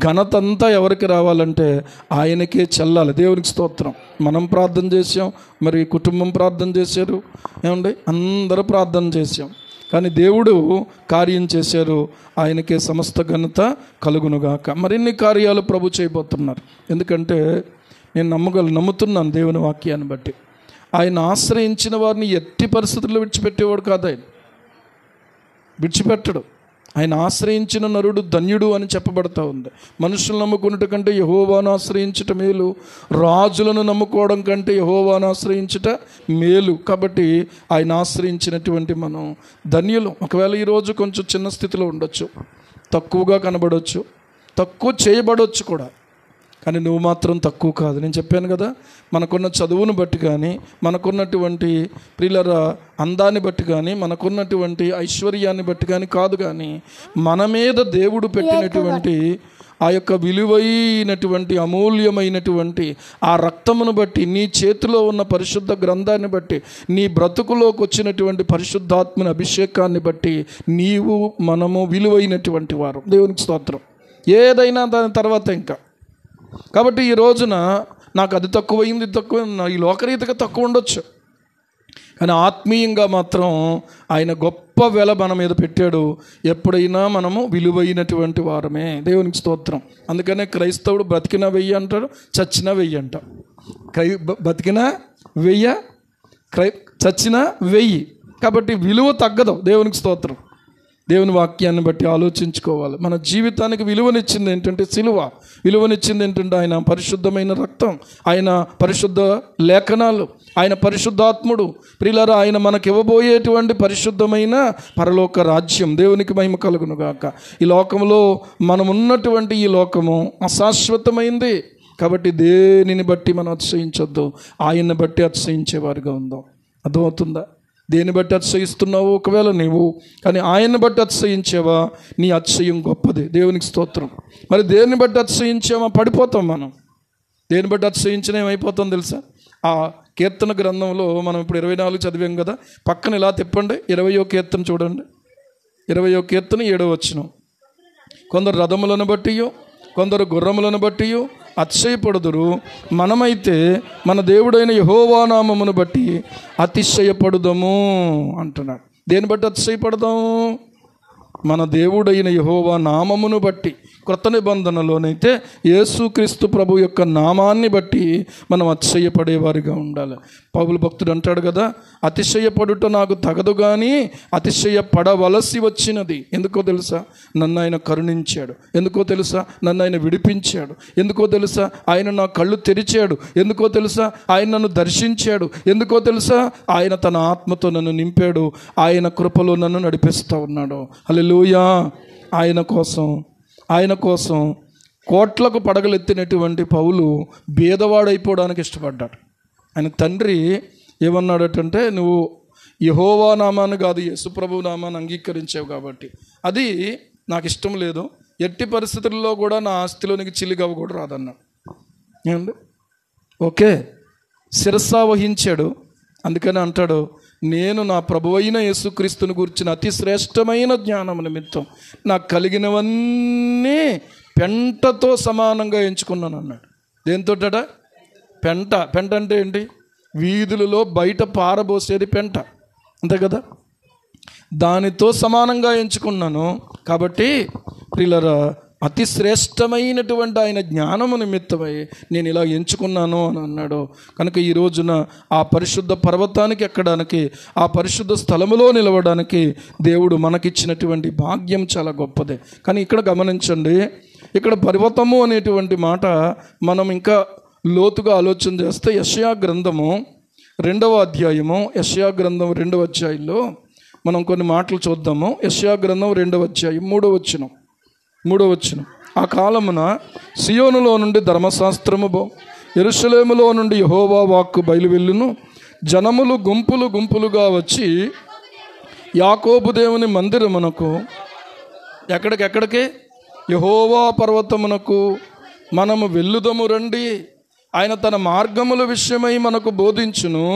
ఘనత అంతా ఎవరికి రావాలంటే ఆయనకే చెల్లాలి. దేవునికి స్తోత్రం. మనం ప్రార్థన చేసాం, మరి కుటుంబం ప్రార్థన చేశారు, ఏమండి, అందరూ ప్రార్థన చేసాం, కానీ దేవుడు కార్యం చేశారు. ఆయనకే సమస్త ఘనత కలుగునుగాక. మరిన్ని కార్యాలు ప్రభు చేయబోతున్నారు. ఎందుకంటే నేను నమ్ముతున్నాను దేవుని వాక్యాన్ని బట్టి. ఆయన ఆశ్రయించిన వారిని ఎట్టి పరిస్థితుల్లో విడిచిపెట్టేవాడు కాదు. ఆయన విడిచిపెట్టడు. ఆయన ఆశ్రయించిన నరుడు ధన్యుడు అని చెప్పబడతా ఉంది. మనుషులను నమ్ముకున్నట కంటే యెహోవాను ఆశ్రయించుట మేలు, రాజులను నమ్ముకోవడం కంటే యెహోవాను ఆశ్రయించుట మేలు. కాబట్టి ఆయన ఆశ్రయించినటువంటి మనం ధన్యులు. ఒకవేళ ఈరోజు కొంచెం చిన్న స్థితిలో ఉండొచ్చు, తక్కువగా కనబడవచ్చు, తక్కువ చేయబడవచ్చు కూడా, కానీ నువ్వు మాత్రం తక్కువ కాదు. నేను చెప్పాను కదా, మనకున్న చదువును బట్టి కానీ, మనకున్నటువంటి ప్రియుల అందాన్ని బట్టి కానీ, మనకున్నటువంటి ఐశ్వర్యాన్ని బట్టి కానీ కాదు, కానీ మన మీద దేవుడు పెట్టినటువంటి ఆ యొక్క విలువైనటువంటి అమూల్యమైనటువంటి ఆ రక్తమును బట్టి, నీ చేతిలో ఉన్న పరిశుద్ధ గ్రంథాన్ని బట్టి, నీ బ్రతుకులోకి వచ్చినటువంటి పరిశుద్ధాత్మని అభిషేకాన్ని బట్టి నీవు మనము విలువైనటువంటి వారు. దేవునికి స్తోత్రం. ఏదైనా దాని తర్వాత ఇంకా. కాబట్టి ఈ రోజున నాకు అది తక్కువైంది, తక్కువ, ఈ లోకరీతిగా తక్కువ ఉండొచ్చు, కానీ ఆత్మీయంగా మాత్రం ఆయన గొప్ప వెల మన మీద పెట్టాడు. ఎప్పుడైనా మనము విలువైనటువంటి వారమే. దేవునికి స్తోత్రం. అందుకనే క్రైస్తవుడు బ్రతికినా వెయ్యి అంటాడు, చచ్చినా వెయ్యి అంటాడు. బతికినా 1000, చచ్చినా 1000. కాబట్టి విలువ తగ్గదు. దేవునికి స్తోత్రం. దేవుని వాక్యాన్ని బట్టి ఆలోచించుకోవాలి. మన జీవితానికి విలువనిచ్చింది ఏంటంటే సిలువ. విలువనిచ్చింది ఏంటంటే ఆయన పరిశుద్ధమైన రక్తం, ఆయన పరిశుద్ధ లేఖనాలు, ఆయన పరిశుద్ధాత్ముడు. ప్రియులారా, ఆయన మనకి ఇవ్వబోయేటువంటి పరిశుద్ధమైన పరలోక రాజ్యం. దేవునికి మహిమ కలుగును గాక. ఈ లోకంలో మనం ఉన్నటువంటి ఈ లోకము అశాశ్వతమైంది. కాబట్టి దేనిని బట్టి మనం అతిశయించొద్దు, ఆయన్ని బట్టి అతిశయించేవారుగా ఉందాం. అర్థమవుతుందా? దేన్ని బట్టి అతిశయిస్తున్నావు ఒకవేళ నీవు, కానీ ఆయన్ని బట్టి అతిశయించేవా, నీ అతిశయం గొప్పది. దేవునికి స్తోత్రం. మరి దేన్ని బట్టి అతిశయించామా, పడిపోతాం మనం. దేన్ని బట్టి అతిశయించిన ఏమైపోతాం తెలుసా? ఆ కీర్తన గ్రంథంలో మనం ఇప్పుడు 24 చదివాం కదా, పక్కన ఇలా తిప్పండి, 20వ కీర్తన చూడండి. 20వ కీర్తన 7వ వచనం. కొందరు రథములను బట్టియో, కొందరు గుర్రములను బట్టియో అతిశయపడుదురు, మనమైతే మన దేవుడైన యెహోవా నామమును బట్టి అతిశయపడుదము అంటున్నాడు. దేని బట్టి అతిశయపడదాము? మన దేవుడైన యెహోవా నామమును బట్టి. క్రొత్త నిబంధనలోనైతే యేసుక్రీస్తు ప్రభు యొక్క నామాన్ని బట్టి మనం అతిశయపడేవారిగా ఉండాలి. పౌలు భక్తుడు అంటాడు కదా, అతిశయపడుట నాకు తగదు కానీ అతిశయపడవలసి వచ్చినది. ఎందుకో తెలుసా? నన్ను ఆయన కరుణించాడు. ఎందుకో తెలుసా? నన్ను ఆయన విడిపించాడు. ఎందుకో తెలుసా? ఆయన నా కళ్ళు తెరిచాడు. ఎందుకో తెలుసా? ఆయన నన్ను దర్శించాడు. ఎందుకో తెలుసా? ఆయన తన ఆత్మతో నన్ను నింపాడు. ఆయన కృపలో నన్ను నడిపిస్తూ ఉన్నాడు. హల్లెలూయా. ఆయన కోసం కోట్లకు పడగలెత్తినటువంటి పౌలు బీదవాడైపోవడానికి ఇష్టపడ్డాడు. ఆయన తండ్రి ఏమన్నాడటంటే, నువ్వు యెహోవా నామాన్ని కాదు యేసుప్రభు నామాన్ని అంగీకరించావు కాబట్టి అది నాకు ఇష్టం లేదు, ఎట్టి పరిస్థితుల్లో కూడా నా ఆస్తిలోనికి చిల్లిగవ్వ కూడా రాదన్నాడు. ఏమండి? ఓకే, శిరస్సా వహించాడు. అందుకని అంటాడు, నేను నా ప్రభువైన యేసుక్రీస్తుని గురించిన అతి శ్రేష్టమైన జ్ఞానం నిమిత్తం నాకు కలిగినవన్నీ పెంటతో సమానంగా ఎంచుకున్నాను అన్నాడు. దేంతోట? పెంట అంటే ఏంటి? వీధులలో బయట పారబోసేది పెంట, అంతే కదా? దానితో సమానంగా ఎంచుకున్నాను. కాబట్టి ప్రియులారా, అతి శ్రేష్టమైనటువంటి ఆయన జ్ఞానము నిమిత్తమై నేను ఇలా ఎంచుకున్నాను అని అన్నాడు. కనుక ఈ రోజున ఆ పరిశుద్ధ పర్వతానికి ఎక్కడానికి, ఆ పరిశుద్ధ స్థలములో నిలవడానికి దేవుడు మనకిచ్చినటువంటి భాగ్యం చాలా గొప్పదే. కానీ ఇక్కడ గమనించండి, ఇక్కడ పర్వతము అనేటువంటి మాట మనం ఇంకా లోతుగా ఆలోచన చేస్తే యెషయా గ్రంథము 2వ అధ్యాయము, యెషయా గ్రంథం 2వ అధ్యాయంలో మనం కొన్ని మాటలు చూద్దాము. యెషయా గ్రంథం 2వ అధ్యాయం 3వ వచనం. ఆ కాలమున సియోనులో నుండి ధర్మశాస్త్రము యెరూషలేములో నుండి యెహోవా వాక్కు బయలువెళ్ళును. జనములు గుంపులు గుంపులుగా వచ్చి యాకోబు దేవుని మందిరమునకు, ఎక్కడికి? యెహోవా పర్వతమునకు మనము వెళ్ళుదము రండి. ఆయన తన మార్గముల విషయమై మనకు బోధించును,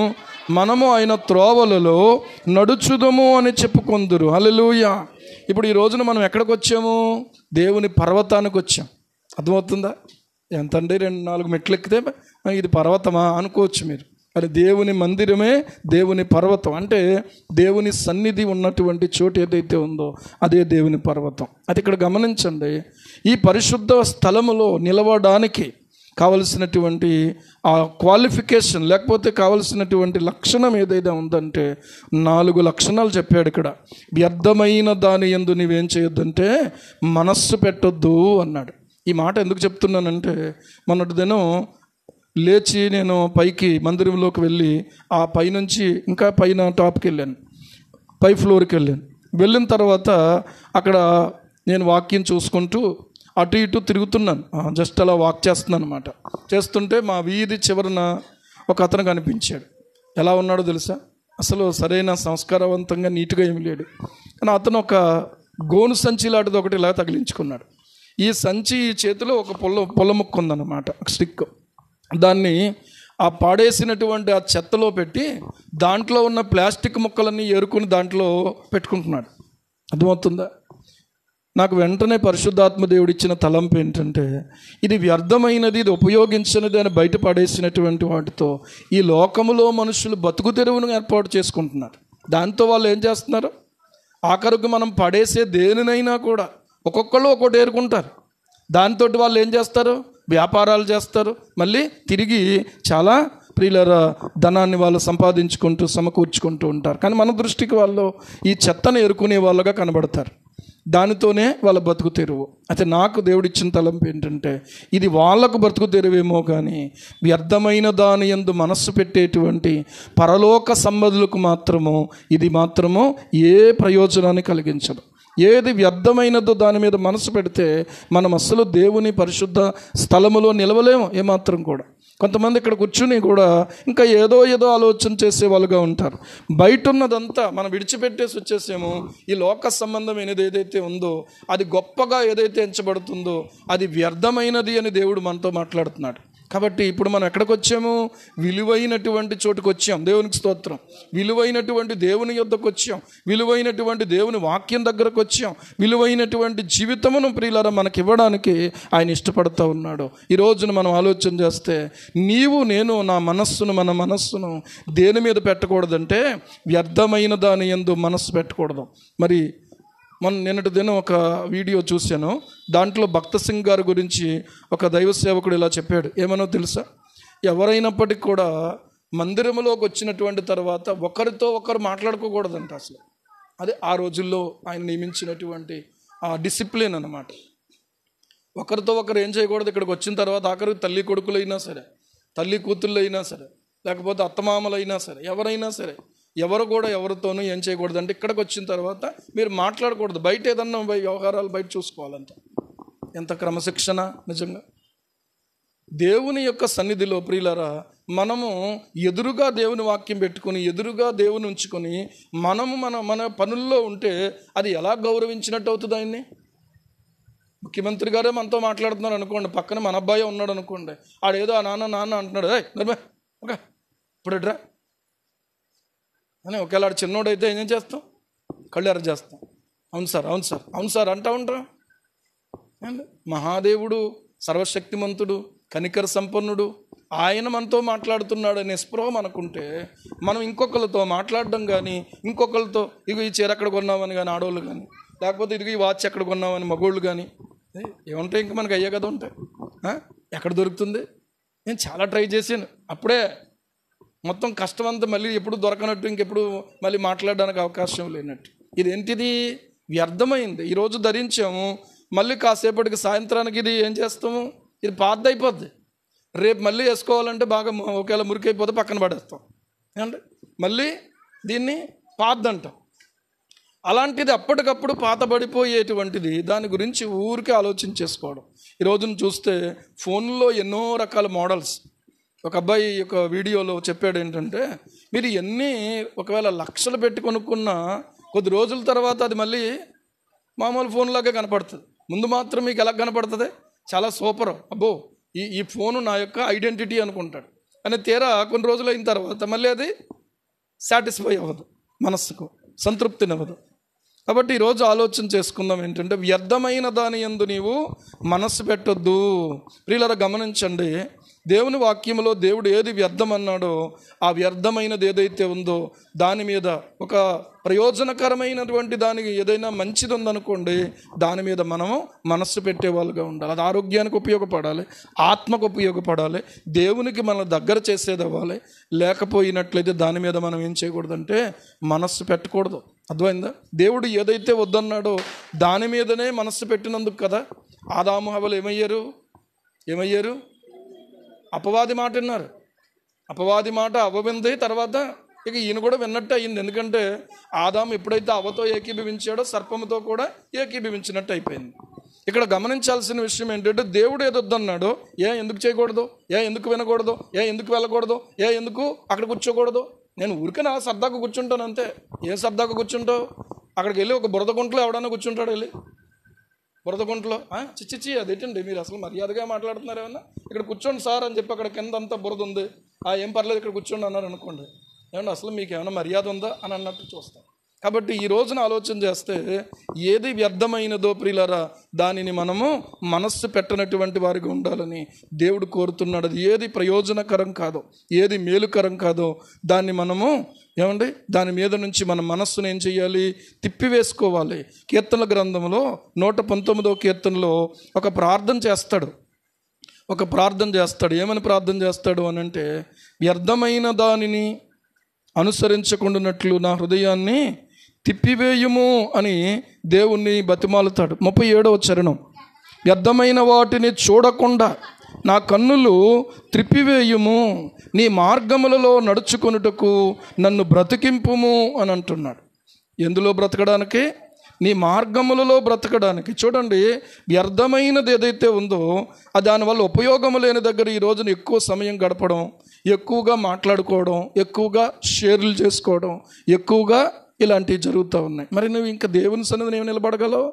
మనము ఆయన త్రోవలలో నడుచుదము అని చెప్పుకొందురు. హల్లెలూయా. ఇప్పుడు ఈ రోజున మనం ఎక్కడికి వచ్చాము? దేవుని పర్వతానికి వచ్చాం. అర్థమవుతుందా? ఎంతండి 2-4 మెట్లు ఎక్కితే ఇది పర్వతమా అనుకోవచ్చు మీరు. అది దేవుని మందిరమే దేవుని పర్వతం. అంటే దేవుని సన్నిధి ఉన్నటువంటి చోటు ఏదైతే ఉందో అదే దేవుని పర్వతం. అది ఇక్కడ గమనించండి. ఈ పరిశుద్ధ స్థలములో నిలవడానికి కావలసినటువంటి ఆ క్వాలిఫికేషన్ లేకపోతే కావలసినటువంటి లక్షణం ఏదైతే ఉందంటే 4 లక్షణాలు చెప్పాడు ఇక్కడ. వ్యర్థమైన దాని యందు నీవేం చేయొద్దంటే మనస్సు పెట్టొద్దు అన్నాడు. ఈ మాట ఎందుకు చెప్తున్నానంటే మొన్నటి దినం లేచి నేను పైకి మందిరంలోకి వెళ్ళి ఆ పైనుంచి ఇంకా పైన టాప్కి వెళ్ళాను, పై ఫ్లోర్కి వెళ్ళాను. వెళ్ళిన తర్వాత అక్కడ నేను వాక్యం చూసుకుంటూ అటు ఇటు తిరుగుతున్నాను, జస్ట్ అలా వాక్ చేస్తున్నాను అనమాట. చేస్తుంటే మా వీధి చివరన ఒక అతను కనిపించాడు. ఎలా ఉన్నాడో తెలుసా? అసలు సరైన సంస్కారవంతంగా నీట్గా ఏమి లేడు. కానీ అతను ఒక గోను సంచి లాంటిది ఒకటి ఇలా తగిలించుకున్నాడు. ఈ సంచి చేతిలో ఒక పొల్ల ముక్క ఉందన్నమాట, ఒక స్టిక్. దాన్ని ఆ పాడేసినటువంటి ఆ చెత్తలో పెట్టి దాంట్లో ఉన్న ప్లాస్టిక్ ముక్కలన్నీ ఏరుకొని దాంట్లో పెట్టుకుంటున్నాడు. అర్థమవుతుందా? నాకు వెంటనే పరిశుద్ధాత్మ దేవుడు ఇచ్చిన తలంపు ఏంటంటే ఇది వ్యర్థమైనది, ఇది ఉపయోగించినది అని బయట పడేసినటువంటి వాటితో ఈ లోకములో మనుషులు బతుకు తెరువును ఏర్పాటు చేసుకుంటున్నారు. దాంతో వాళ్ళు ఏం చేస్తున్నారు? ఆఖరికి మనం పడేసే దేనినైనా కూడా ఒక్కొక్కళ్ళు ఒక్కొక్కటి ఏరుకుంటారు. దాంతో వాళ్ళు ఏం చేస్తారు? వ్యాపారాలు చేస్తారు. మళ్ళీ తిరిగి చాలా ప్రియులరా ధనాన్ని వాళ్ళు సంపాదించుకుంటూ సమకూర్చుకుంటూ ఉంటారు. కానీ మన దృష్టికి వాళ్ళు ఈ చెత్తను ఎరుకునే వాళ్ళగా కనబడతారు. దానితోనే వాళ్ళ బతుకు తెరువు. అయితే నాకు దేవుడిచ్చిన తలంపు ఏంటంటే ఇది వాళ్ళకు బ్రతుకు తెరువేమో కానీ వ్యర్థమైన దాని యందు మనస్సు పెట్టేటువంటి పరలోక సంబంధులకు మాత్రము ఇది మాత్రము ఏ ప్రయోజనాన్ని కలిగించదు. ఏది వ్యర్థమైనదో దాని మీద మనసు పెడితే మనం అస్సలు దేవుని పరిశుద్ధ స్థలములో నిలవలేము ఏమాత్రం కూడా. కొంతమంది ఇక్కడ కూర్చుని కూడా ఇంకా ఏదో ఆలోచన చేసే వాళ్ళుగా ఉంటారు. బయట ఉన్నదంతా మనం విడిచిపెట్టేసి వచ్చేసేమో ఈ లోక సంబంధమైనది ఏదైతే ఉందో అది గొప్పగా ఏదైతే ఎంచబడుతుందో అది వ్యర్థమైనది అని దేవుడు మనతో మాట్లాడుతున్నాడు. కాబట్టి ఇప్పుడు మనం ఎక్కడికి వచ్చాము? విలువైనటువంటి చోటుకు వచ్చాం. దేవునికి స్తోత్రం. విలువైనటువంటి దేవుని యొద్దకు వచ్చాం. విలువైనటువంటి దేవుని వాక్యం దగ్గరకు వచ్చాం. విలువైనటువంటి జీవితమును ప్రియులారా మనకి ఇవ్వడానికి ఆయన ఇష్టపడుతూ ఉన్నాడు. ఈ రోజున మనం ఆలోచన చేస్తే నీవు నేను మన మనస్సును దేని మీద పెట్టకూడదంటే వ్యర్థమైన దాని యందు మనస్సు పెట్టకూడదు. మరి నిన్నటి దినం ఒక వీడియో చూశాను. దాంట్లో భక్త సింగ్ గారి గురించి ఒక దైవ సేవకుడు ఇలా చెప్పాడు. ఏమనో తెలుసా? ఎవరైనప్పటికీ కూడా మందిరంలోకి వచ్చినటువంటి తర్వాత ఒకరితో ఒకరు మాట్లాడుకోకూడదంట అసలు. అదే ఆ రోజుల్లో ఆయన నియమించినటువంటి ఆ డిసిప్లిన్ అన్నమాట. ఒకరితో ఒకరు ఏం చేయకూడదు. ఇక్కడికి వచ్చిన తర్వాత ఆఖరికి తల్లి కొడుకులైనా సరే, తల్లి కూతుళ్ళు అయినా సరే, లేకపోతే అత్తమామలైనా సరే, ఎవరైనా సరే ఎవరు కూడా ఎవరితోనూ ఏం చేయకూడదు. అంటే ఇక్కడికి వచ్చిన తర్వాత మీరు మాట్లాడకూడదు. బయట ఏదన్నా వ్యవహారాలు బయట చూసుకోవాలంట. ఎంత క్రమశిక్షణ నిజంగా! దేవుని యొక్క సన్నిధిలో ప్రియులారా మనము ఎదురుగా దేవుని వాక్యం పెట్టుకొని ఎదురుగా దేవుని ఉంచుకొని మనము మన పనుల్లో ఉంటే అది ఎలా గౌరవించినట్టు అవుతుంది ఆయన్ని? ముఖ్యమంత్రి గారే మనతో మాట్లాడుతున్నారు అనుకోండి, పక్కన మన అబ్బాయి ఉన్నాడు అనుకోండి, ఆడేదో ఆ నాన్న అంటున్నాడు, ఓకే ఇప్పుడు ఎట్రా అని. ఒకవేళ చిన్నోడైతే ఏం చేస్తాం? కళ్ళు ఎర్ర చేస్తాం. అవును సార్ అంటూ ఉంటాం. మహాదేవుడు, సర్వశక్తిమంతుడు, కనికర సంపన్నుడు, ఆయన మనతో మాట్లాడుతున్నాడు అనే స్పృహ మనకుంటే మనం ఇంకొకరితో మాట్లాడడం కానీ, ఇంకొకరితో ఇగో ఈ చీర ఎక్కడ కొన్నామని కానీ ఆడవాళ్ళు కానీ, లేకపోతే ఇదిగో ఈ వాచ్ ఎక్కడ కొన్నామని మగోళ్ళు కానీ ఏముంటాయి? ఇంకా మనకు అయ్యే కదా ఉంటాయి. ఎక్కడ దొరుకుతుంది? నేను చాలా ట్రై చేశాను. అప్పుడే మొత్తం కష్టం అంతా మళ్ళీ ఎప్పుడు దొరకనట్టు, ఇంకెప్పుడు మళ్ళీ మాట్లాడడానికి అవకాశం లేనట్టు. ఇదేంటిది? వ్యర్థమైంది. ఈరోజు ధరించాము, మళ్ళీ కాసేపటికి సాయంత్రానికి ఇది ఏం చేస్తాము? ఇది పాతదైపోద్ది. రేపు మళ్ళీ వేసుకోవాలంటే బాగా ఒకవేళ మురికైపోతే పక్కన పడేస్తాం. అంటే మళ్ళీ దీన్ని పాతదంటాం. అలాంటిది అప్పటికప్పుడు పాతబడిపోయేటువంటిది దాని గురించి ఊరికే ఆలోచన చేసుకోవడం. ఈరోజున చూస్తే ఫోన్లో ఎన్నో రకాల మోడల్స్. ఒక అబ్బాయి ఒక వీడియోలో చెప్పాడు ఏంటంటే మీరు ఎన్ని ఒకవేళ లక్షలు పెట్టి కొనుక్కున్నా కొద్ది రోజుల తర్వాత అది మళ్ళీ మామూలు ఫోన్లాగా కనపడుతుంది. ముందు మాత్రం మీకు ఎలా కనపడుతుంది? చాలా సూపర్, అబ్బో ఈ ఫోను నా యొక్క ఐడెంటిటీ అనుకుంటాడు. అని తీరా కొన్ని రోజులు అయిన తర్వాత మళ్ళీ అది సాటిస్ఫై అవ్వదు, మనస్సుకు సంతృప్తినివ్వదు. కాబట్టి ఈరోజు ఆలోచన చేసుకుందాం ఏంటంటే, వ్యర్థమైన దాని యందు నీవు మనస్సు పెట్టొద్దు. ప్రియులారా గమనించండి, దేవుని వాక్యంలో దేవుడు ఏది వ్యర్థం అన్నాడో ఆ వ్యర్థమైనది ఏదైతే ఉందో దాని మీద, ఒక ప్రయోజనకరమైనటువంటి దానికి ఏదైనా మంచిది ఉందనుకోండి, దాని మీద మనము మనస్సు పెట్టేవాళ్ళుగా ఉండాలి. అది ఆరోగ్యానికి ఉపయోగపడాలి, ఆత్మకు ఉపయోగపడాలి, దేవునికి మనం దగ్గర చేసేది అవ్వాలి. లేకపోయినట్లయితే దాని మీద మనం ఏం చేయకూడదంటే మనస్సు పెట్టకూడదు. అర్థమైందా? దేవుడు ఏదైతే వద్దన్నాడో దాని మీదనే మనస్సు పెట్టినందుకు కదా ఆదాము హవ్వలు ఏమయ్యారు? అపవాది మాట విన్నారు. అపవాది మాట అవ్వ వింది, తర్వాత ఇక ఈయన కూడా విన్నట్టు అయింది. ఎందుకంటే ఆదాము ఎప్పుడైతే అవ్వతో ఏకీభవించాడో సర్పముతో కూడా ఏకీభవించినట్టు అయిపోయింది. ఇక్కడ గమనించాల్సిన విషయం ఏంటంటే, దేవుడు ఏదొద్దన్నాడో ఎందుకు చేయకూడదు, ఎందుకు వినకూడదు, ఎందుకు వెళ్ళకూడదు, ఎందుకు అక్కడ కూర్చోకూడదు. నేను ఊరికే నా సరదాకు కూర్చుంటాను అంతే. ఏం సరదాకు కూర్చుంటావు? అక్కడికి వెళ్ళి ఒక బురద గుంటలో ఎవడన్నా కూర్చుంటాడు? వెళ్ళి బురద గుంటలో చిచ్చిచ్చి అదేంటండి మీరు అసలు మర్యాదగా మాట్లాడుతున్నారు ఏమన్నా? ఇక్కడ కూర్చోండి సార్ అని చెప్పి అక్కడ కింద అంతా బురద ఉంది, ఏం పర్లేదు ఇక్కడ కూర్చోండి అన్నారు అనుకోండి, ఏమన్నా అసలు మీకు ఏమైనా మర్యాద ఉందా అని అన్నట్టు చూస్తాం. కాబట్టి ఈ రోజున ఆలోచన చేస్తే ఏది వ్యర్థమైనదో ప్రియులారా దానిని మనము మనస్సు పెట్టనటువంటి వారిగా ఉండాలని దేవుడు కోరుతున్నాడు. అది ఏది ప్రయోజనకరం కాదో, ఏది మేలుకరం కాదో దాన్ని మనము దాని మీద నుంచి మన మనస్సును ఏం చేయాలి? తిప్పివేసుకోవాలి. కీర్తనల గ్రంథంలో 119వ కీర్తనలో ఒక ప్రార్థన చేస్తాడు. ఏమని ప్రార్థన చేస్తాడు అని అంటే, వ్యర్థమైన దానిని అనుసరించకుండానట్లు నా హృదయాన్ని తిప్పివేయుము అని దేవుణ్ణి బతిమాలుతాడు. 37వ చరణం, వ్యర్థమైన వాటిని చూడకుండా నా కన్నులు త్రిప్పివేయుము, నీ మార్గములలో నడుచుకొనుటకు నన్ను బ్రతికింపుము అని అంటున్నాడు. ఎందులో బ్రతకడానికి? నీ మార్గములలో బ్రతకడానికి. చూడండి, వ్యర్థమైనది ఏదైతే ఉందో దానివల్ల ఉపయోగము లేని దగ్గర ఈ రోజున ఎక్కువ సమయం గడపడం, ఎక్కువగా మాట్లాడుకోవడం, ఎక్కువగా షేర్లు చేసుకోవడం, ఎక్కువగా ఇలాంటివి జరుగుతూ ఉన్నాయి. మరి నువ్వు ఇంకా దేవుని సన్నిధిని ఏమి నిలబడగలవు?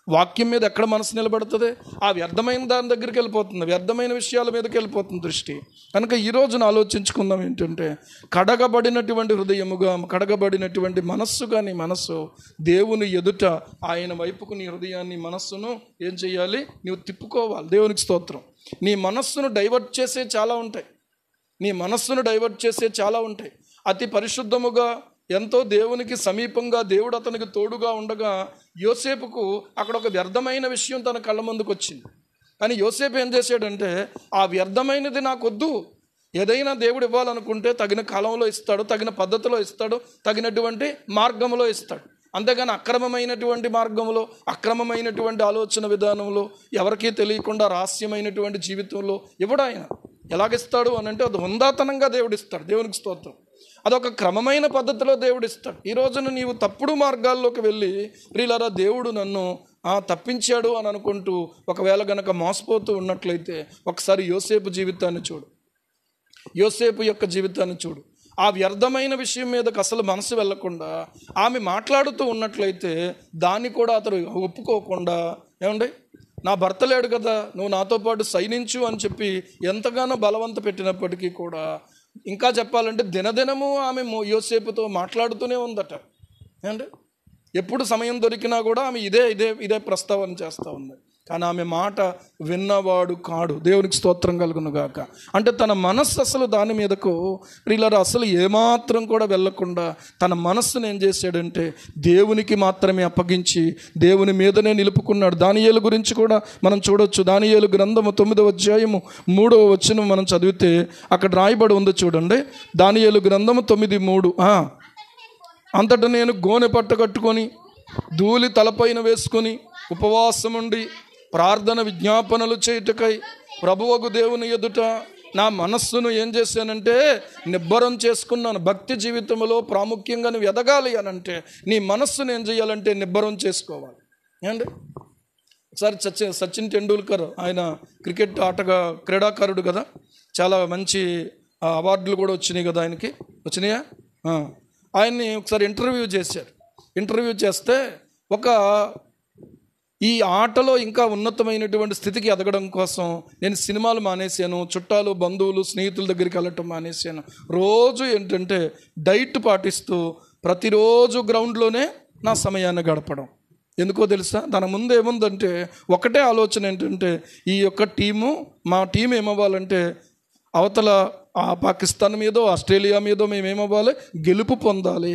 వాక్యం మీద ఎక్కడ మనసు నిలబడుతుంది? ఆ వ్యర్థమైన దాని దగ్గరికి వెళ్ళిపోతుంది, వ్యర్థమైన విషయాల మీదకి వెళ్ళిపోతుంది దృష్టి. కనుక ఈ రోజున ఆలోచించుకుందాం ఏంటంటే, కడగబడినటువంటి హృదయముగా, కడగబడినటువంటి మనస్సుగా నీ మనస్సు దేవుని ఎదుట ఆయన వైపుకు నీ హృదయాన్ని, మనస్సును ఏం చేయాలి? నీవు తిప్పుకోవాలి. దేవునికి స్తోత్రం. నీ మనస్సును డైవర్ట్ చేసే చాలా ఉంటాయి. అతి పరిశుద్ధముగా, ఎంతో దేవునికి సమీపంగా, దేవుడు అతనికి తోడుగా ఉండగా యోసేపుకు అక్కడ ఒక వ్యర్థమైన విషయం తన కళ్ళ ముందుకు వచ్చింది. కానీ యోసేపు ఏం చేశాడంటే, ఆ వ్యర్థమైనది నాకొద్దు, ఏదైనా దేవుడు ఇవ్వాలనుకుంటే తగిన కాలంలో ఇస్తాడు, తగిన పద్ధతిలో ఇస్తాడు, తగినటువంటి మార్గంలో ఇస్తాడు. అంతేగాని అక్రమమైనటువంటి మార్గంలో, అక్రమమైనటువంటి ఆలోచన విధానంలో, ఎవరికీ తెలియకుండా రహస్యమైనటువంటి జీవితంలో ఇవ్వడు. ఆయన ఎలాగిస్తాడు అని అంటే, అది హుందాతనంగా దేవుడు ఇస్తాడు. దేవునికి స్తోత్రం. అదొక క్రమమైన పద్ధతిలో దేవుడు ఇస్తాడు. ఈ రోజున నీవు తప్పుడు మార్గాల్లోకి వెళ్ళి, ప్రియులారా దేవుడు నన్ను తప్పించాడు అని అనుకుంటూ ఒకవేళ గనక మోసపోతూ ఉన్నట్లయితే ఒకసారి యోసేపు యొక్క జీవితాన్ని చూడు. ఆ వ్యర్థమైన విషయం మీదకి అసలు మనసు వెళ్లకుండా ఆమె మాట్లాడుతూ ఉన్నట్లయితే దాన్ని కూడా అతడు ఒప్పుకోకుండా, నా భర్త లేడు కదా, నువ్వు నాతో పాటు సైనించు అని చెప్పి ఎంతగానో బలవంత పెట్టినప్పటికీ కూడా, ఇంకా చెప్పాలంటే దినదినము ఆమె యోసేపుతో మాట్లాడుతూనే ఉందట. ఎప్పుడు సమయం దొరికినా కూడా ఆమె ఇదే ప్రస్తావన చేస్తూ ఉంది. కానీ ఆమె మాట విన్నవాడు కాడు. దేవునికి స్తోత్రం కలుగును గాక. అంటే తన మనస్సు అసలు దాని మీదకు ప్రియులారా అసలు ఏమాత్రం కూడా వెళ్ళకుండా తన మనస్సును ఏం చేశాడంటే దేవునికి మాత్రమే అప్పగించి దేవుని మీదనే నిలుపుకున్నాడు. దానియేలు గురించి కూడా మనం చూడొచ్చు. దానియేలు గ్రంథము 9వ అధ్యాయము 3వ వచనం మనం చదివితే అక్కడ రాయబడి ఉంది చూడండి. దానియేలు గ్రంథము 9:3, అంతటా నేను గోనె పట్ట కట్టుకొని ధూళి తలపైన వేసుకొని ఉపవాసముండి ప్రార్థన విజ్ఞాపనలు చేయుటకై ప్రభువగు దేవుని ఎదుట నా మనస్సును ఏం చేశానంటే నిబ్బరం చేసుకున్నాను. భక్తి జీవితంలో ప్రాముఖ్యంగా నువ్వు ఎదగాలి అని అంటే నీ మనస్సును ఏం చేయాలంటే నిబ్బరం చేసుకోవాలి. ఒకసారి సచిన్ టెండూల్కర్, ఆయన క్రికెట్ క్రీడాకారుడు కదా, చాలా మంచి అవార్డులు కూడా వచ్చినాయి కదా, వచ్చినాయా? ఆయన్ని ఒకసారి ఇంటర్వ్యూ చేస్తే ఈ ఆటలో ఇంకా ఉన్నతమైనటువంటి స్థితికి ఎదగడం కోసం నేను సినిమాలు మానేశాను, చుట్టాలు, బంధువులు, స్నేహితుల దగ్గరికి వెళ్ళటం మానేశాను, రోజు ఏంటంటే డైట్ పాటిస్తూ ప్రతిరోజు గ్రౌండ్లోనే నా సమయాన్ని గడపడం. ఎందుకో తెలుసా? దాని ముందు ఏముందంటే ఒకటే ఆలోచన ఏంటంటే ఈ యొక్క మా టీం ఏమవ్వాలంటే అవతల పాకిస్తాన్ మీదో ఆస్ట్రేలియా మీదో మేము ఏమవ్వాలి? గెలుపు పొందాలి.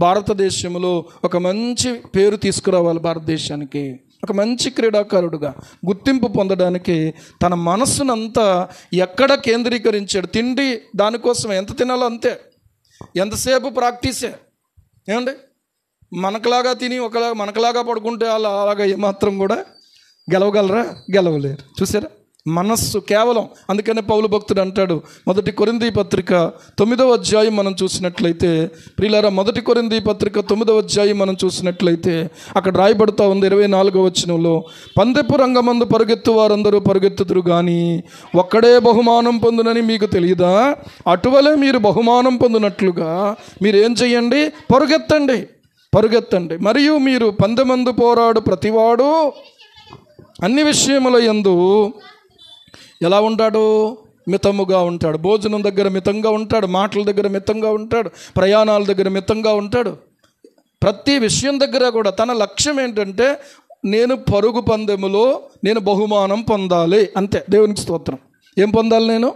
భారతదేశంలో ఒక మంచి పేరు తీసుకురావాలి. భారతదేశానికి ఒక మంచి క్రీడాకారుడుగా గుర్తింపు పొందడానికి తన మనస్సునంతా ఎక్కడ కేంద్రీకరించాడు? తిండి దానికోసం ఎంత తినాలో అంతే, ఎంతసేపు ప్రాక్టీసే. ఏమండి, మనకులాగా తిని మనకులాగా పడుకుంటే అలాగా ఏమాత్రం కూడా గెలవగలరా? గెలవలేరు. చూసారా? మనస్సు కేవలం. అందుకనే పౌలు భక్తుడు అంటాడు, 1 కొరింథీ పత్రిక 9వ అధ్యాయం మనం చూసినట్లయితే, ప్రియులారా 1 కొరింథీ పత్రిక 9వ అధ్యాయం మనం చూసినట్లయితే అక్కడ రాయబడుతూ ఉంది 24వ వచనంలో, పందెపు రంగమందు పరుగెత్తు వారందరూ పరుగెత్తుదురు కానీ ఒక్కడే బహుమానం పొందునని మీకు తెలియదా? అటువలే మీరు బహుమానం పొందినట్లుగా మీరేం చెయ్యండి? పరుగెత్తండి. మరియు మీరు పందెమందు పోరాడు ప్రతివాడు అన్ని విషయముల యందు ఎలా ఉంటాడు? మితముగా ఉంటాడు. భోజనం దగ్గర మితంగా ఉంటాడు, మాటల దగ్గర మితంగా ఉంటాడు, ప్రయాణాల దగ్గర మితంగా ఉంటాడు. ప్రతి విషయం దగ్గర కూడా తన లక్ష్యం ఏంటంటే నేను పరుగు పందెములో నేను బహుమానం పొందాలి, అంతే. దేవునికి స్తోత్రం. ఏం పొందాలి? నేను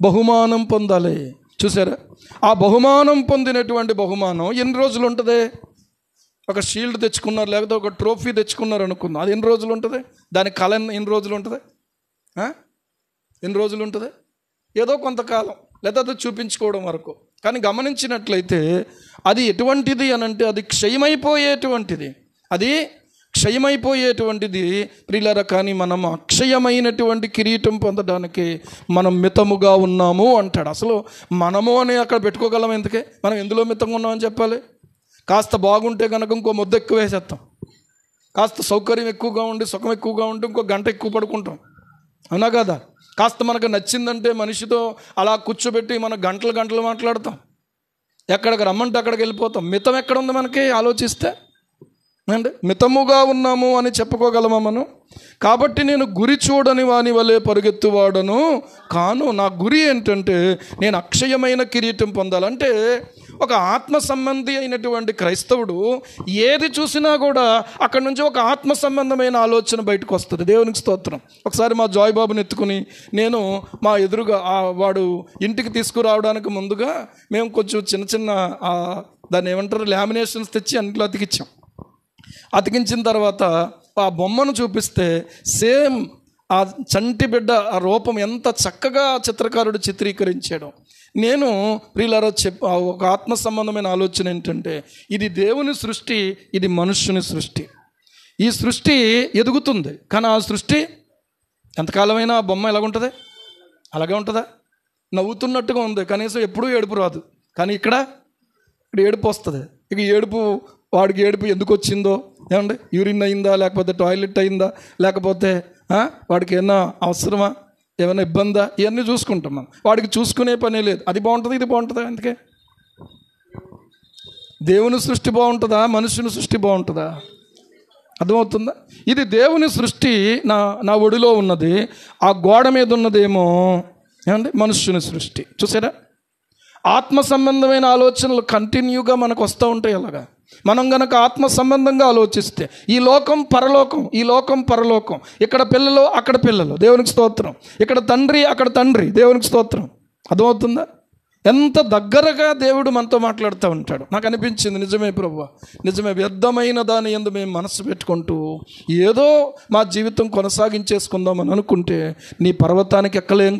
బహుమానం పొందాలి. చూసారా? ఆ బహుమానం పొందినటువంటి బహుమానం ఎన్ని రోజులు ఉంటుంది? ఒక షీల్డ్ తెచ్చుకున్నారు, లేకపోతే ఒక ట్రోఫీ తెచ్చుకున్నారు అనుకుందాం, అది ఎన్ని రోజులు ఉంటుంది? దాని కళ ఎన్ని రోజులు ఉంటుంది? ఎన్ని రోజులు ఉంటుంది? ఏదో కొంతకాలం, లేదా అది చూపించుకోవడం వరకు. కానీ గమనించినట్లయితే అది ఎటువంటిది అని అంటే అది క్షయమైపోయేటువంటిది ప్రియులారా. కానీ మనం అక్షయమైనటువంటి కిరీటం పొందడానికి మనం మితముగా ఉన్నాము అంటాడు. అసలు మనము అని అక్కడ పెట్టుకోగలం. ఎందుకే? మనం ఎందులో మితంగా ఉన్నామని చెప్పాలి? కాస్త బాగుంటే కనుక ఇంకో ముద్ద ఎక్కువ వేసేస్తాం, కాస్త సౌకర్యం ఎక్కువగా ఉండి సుఖం ఎక్కువగా ఉంటే ఇంకో గంట ఎక్కువ పడుకుంటాం, అవునా కదా? కాస్త మనకు నచ్చిందంటే మనిషితో అలా కూర్చోబెట్టి మనం గంటలు మాట్లాడతాం, ఎక్కడికి రమ్మంటే అక్కడికి వెళ్ళిపోతాం. మితం ఎక్కడ ఉంది మనకి? ఆలోచిస్తే అండి, మితముగా ఉన్నాము అని చెప్పుకోగలమా మనం? కాబట్టి నేను గురి చూడని వాని వలె పరుగెత్తువాడను కాను. నా గురి ఏంటంటే నేను అక్షయమైన కిరీటం పొందాలంటే ఒక ఆత్మ సంబంధి అయినటువంటి క్రైస్తవుడు ఏది చూసినా కూడా అక్కడి నుంచి ఒక ఆత్మ సంబంధమైన ఆలోచన బయటకు వస్తుంది. దేవునికి స్తోత్రం. ఒకసారి మా జాయ్ బాబుని ఎత్తుకుని నేను మా ఎదురుగా వాడు ఇంటికి తీసుకురావడానికి ముందుగా మేము కొంచెం చిన్న దాన్ని ఏమంటారు లామినేషన్స్ తెచ్చి అంట్లో అతికించిన తర్వాత ఆ బొమ్మను చూపిస్తే సేమ్ ఆ చంటి బిడ్డ ఆ రూపం ఎంత చక్కగా చిత్రకారుడు చిత్రీకరించాడు. నేను ప్రియులారా ఒక ఆత్మ సంబంధమైన ఆలోచన ఏంటంటే ఇది దేవుని సృష్టి, ఇది మనుష్యుని సృష్టి. ఈ సృష్టి ఎదుగుతుంది, కానీ ఆ సృష్టి ఎంతకాలమైనా ఆ బొమ్మ ఎలాగుంటుంది? అలాగే ఉంటుందా? నవ్వుతున్నట్టుగా ఉంది, కనీసం ఎప్పుడూ ఏడుపు రాదు. కానీ ఇక్కడ ఏడుపు వస్తుంది. ఇక వాడికి ఏడుపు ఎందుకు వచ్చిందో, ఏమండి, యూరిన్ అయిందా, లేకపోతే టాయిలెట్ అయిందా, లేకపోతే వాడికి ఏమన్నా అవసరమా, ఏమైనా ఇబ్బందా, ఇవన్నీ చూసుకుంటాం మనం. వాడికి చూసుకునే పనే లేదు. అది బాగుంటుంది, ఇది బాగుంటుందా? అందుకే దేవుని సృష్టి బాగుంటుందా, మనుషుని సృష్టి బాగుంటుందా? అర్థమవుతుందా? ఇది దేవుని సృష్టి నా ఒడిలో ఉన్నది, ఆ గోడ మీద ఉన్నదేమో ఏమండి మనుష్యుని సృష్టి. చూసారా? ఆత్మ సంబంధమైన ఆలోచనలు కంటిన్యూగా మనకు వస్తూ ఉంటాయి. అలాగా మనం గనక ఆత్మ సంబంధంగా ఆలోచిస్తే ఈ లోకం పరలోకం, ఈ లోకం పరలోకం, ఇక్కడ పిల్లలు అక్కడ పిల్లలు, దేవునికి స్తోత్రం, ఇక్కడ తండ్రి అక్కడ తండ్రి, దేవునికి స్తోత్రం. అర్థమవుతుందా? ఎంత దగ్గరగా దేవుడు మనతో మాట్లాడుతూ ఉంటాడు. నాకు అనిపించింది, నిజమే ప్రభువా, నిజమే, వ్యర్థమైన దాని యందు మేము మనసు పెట్టుకుంటూ ఏదో మా జీవితం కొనసాగించేసుకుందాం అని అనుకుంటే నీ పర్వతానికి ఎక్కలేం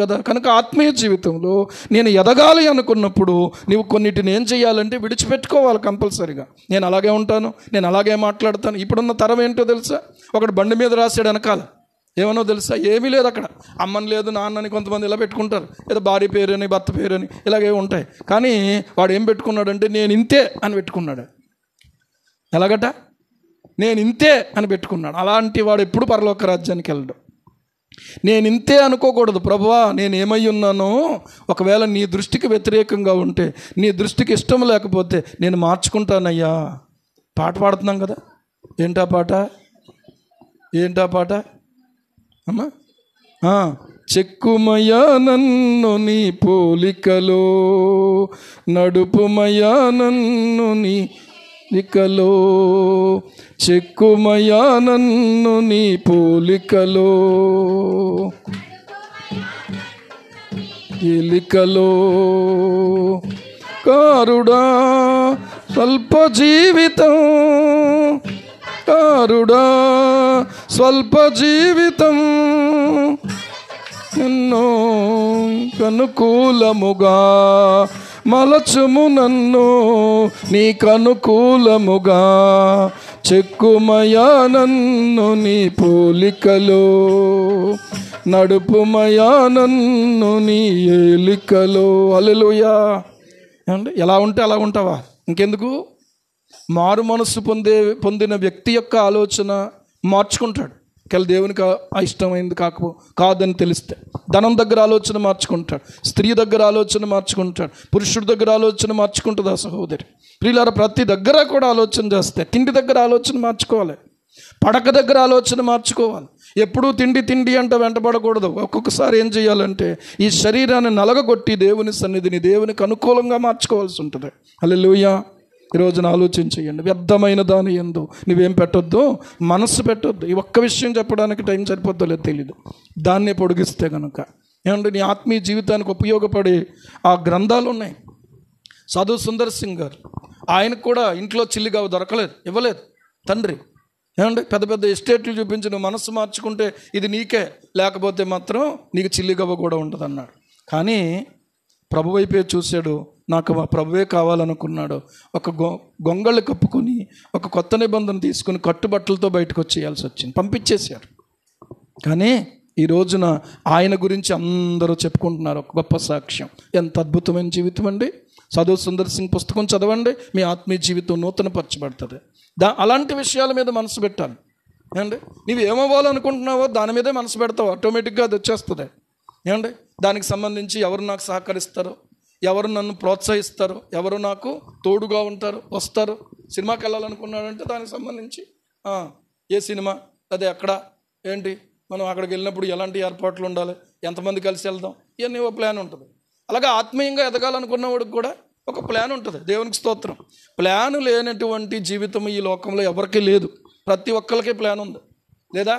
కదా, కనుక ఆత్మీయ జీవితంలో నేను ఎదగాలి అనుకున్నప్పుడు నీవు కొన్నిటిని ఏం చేయాలంటే విడిచిపెట్టుకోవాలి కంపల్సరీగా. నేను అలాగే ఉంటాను, నేను అలాగే మాట్లాడతాను. ఇప్పుడున్న తరం ఏంటో తెలుసా? ఒకడు బండి మీద రాసాడు వెనకాల, ఏమనో తెలుసా? ఏమీ లేదు అక్కడ. అమ్మని లేదు, నాన్నని కొంతమంది ఇలా పెట్టుకుంటారు, ఏదో భార్య పేరుని భర్త పేరుని ఇలాగే ఉంటాయి. కానీ వాడు ఏం పెట్టుకున్నాడంటే నేను ఇంతే అని పెట్టుకున్నాడు. ఎలాగట? నేను ఇంతే అని పెట్టుకున్నాడు. అలాంటి వాడు ఎప్పుడు పరలోక రాజ్యానికి వెళ్ళడు. నేను ఇంతే అనుకోకూడదు. ప్రభువా, నేను ఏమై ఉన్నానో ఒకవేళ నీ దృష్టికి వ్యతిరేకంగా ఉంటే, నీ దృష్టికి ఇష్టం లేకపోతే నేను మార్చుకుంటానయ్యా. పాట పాడుతున్నాం కదా, ఏంటా పాట అమ్మా? చెక్కుమయా నన్ను నీ పోలికలో, నడుపుమయా నన్ను నీ పోలికలో, చెక్కుమయా నన్ను నీ పోలికలో, ఎలికలో. కారుడా స్వల్ప జీవితం, కారుడా స్వల్ప జీవితం, నన్ను కనుకూలముగా మలచుము, నన్ను నీకనుకూలముగా చెక్కుమయా నన్ను నీ పోలికలో, నడుపుమయా నన్ను నీ ఏలికలో. హల్లెలూయా. ఏమండి, ఎలా ఉంటే అలా ఉంటావా? ఇంకెందుకు? మారు మనస్సు పొందిన వ్యక్తి యొక్క ఆలోచన మార్చుకుంటాడు. దేవునికి ఇష్టమైంది కాదని తెలిస్తే ధనం దగ్గర ఆలోచన మార్చుకుంటాడు, స్త్రీ దగ్గర ఆలోచన మార్చుకుంటాడు, పురుషుడి దగ్గర ఆలోచన మార్చుకుంటుంది ఆ సహోదరి. ప్రియులారా, ప్రతి దగ్గర కూడా ఆలోచన చేస్తే, తిండి దగ్గర ఆలోచన మార్చుకోవాలి, పడక దగ్గర ఆలోచన మార్చుకోవాలి. ఎప్పుడూ తిండి తిండి అంటే వెంటబడకూడదు. ఒక్కొక్కసారి ఏం చేయాలంటే ఈ శరీరాన్ని నలగగొట్టి దేవుని సన్నిధిని దేవునికి అనుకూలంగా మార్చుకోవాల్సి ఉంటుంది. హల్లెలూయా. ఈరోజున ఆలోచించేయండి. వ్యర్థమైన దాని యందు నువ్వేం పెట్టొద్దు, మనస్సు పెట్టొద్దు. ఈ ఒక్క విషయం చెప్పడానికి టైం సరిపోద్దో లేదో తెలీదు. దాన్నే పొడిగిస్తే కనుక ఏమంటే నీ ఆత్మీయ జీవితానికి ఉపయోగపడే ఆ గ్రంథాలు ఉన్నాయి. సాధు సుందర్ సింగ్ గారు, ఆయనకు కూడా ఇంట్లో చిల్లిగవ్వ దొరకలేదు, ఇవ్వలేదు తండ్రి. ఏమండి, పెద్ద పెద్ద ఎస్టేట్లు చూపించి నువ్వు మనస్సు మార్చుకుంటే ఇది నీకే, లేకపోతే మాత్రం నీకు చిల్లిగవ్వ కూడా ఉంటుంది అన్నాడు. కానీ ప్రభు వైపే చూశాడు. నాకు మా ప్రభువే కావాలనుకున్నాడు. ఒక గొంగళ్ళు కప్పుకొని ఒక కొత్త నిబంధన తీసుకుని కట్టుబట్టలతో బయటకు వచ్చేయాల్సి వచ్చింది, పంపించేశారు. కానీ ఈ రోజున ఆయన గురించి అందరూ చెప్పుకుంటున్నారు. ఒక గొప్ప సాక్ష్యం. ఎంత అద్భుతమైన జీవితం అండి. సాధు సుందర్ సింగ్ పుస్తకం చదవండి, మీ ఆత్మీయ జీవితం నూతనపరచబడుతుంది. అలాంటి విషయాల మీద మనసు పెట్టాలి. ఏమండి, నీవు ఏమవ్వాలనుకుంటున్నావో దాని మీదే మనసు పెడతావు, ఆటోమేటిక్గా అది వచ్చేస్తుంది. ఏమండి, దానికి సంబంధించి ఎవరు నాకు సహకరిస్తారో, ఎవరు నన్ను ప్రోత్సహిస్తారో, ఎవరు నాకు తోడుగా ఉంటారు, వస్తారు. సినిమాకి వెళ్ళాలనుకున్నాడంటే దానికి సంబంధించి ఏ సినిమా, అదే ఎక్కడ, ఏంటి, మనం అక్కడికి వెళ్ళినప్పుడు ఎలాంటి ఏర్పాట్లు ఉండాలి, ఎంతమంది కలిసి వెళ్దాం, ఇవన్నీ ఒక ప్లాన్ ఉంటుంది. అలాగే ఆత్మీయంగా ఎదగాలనుకున్నవాడికి కూడా ఒక ప్లాన్ ఉంటుంది. దేవునికి స్తోత్రం. ప్లాన్ లేనటువంటి జీవితం ఈ లోకంలో ఎవరికీ లేదు. ప్రతి ఒక్కరికి ప్లాన్ ఉంది, లేదా?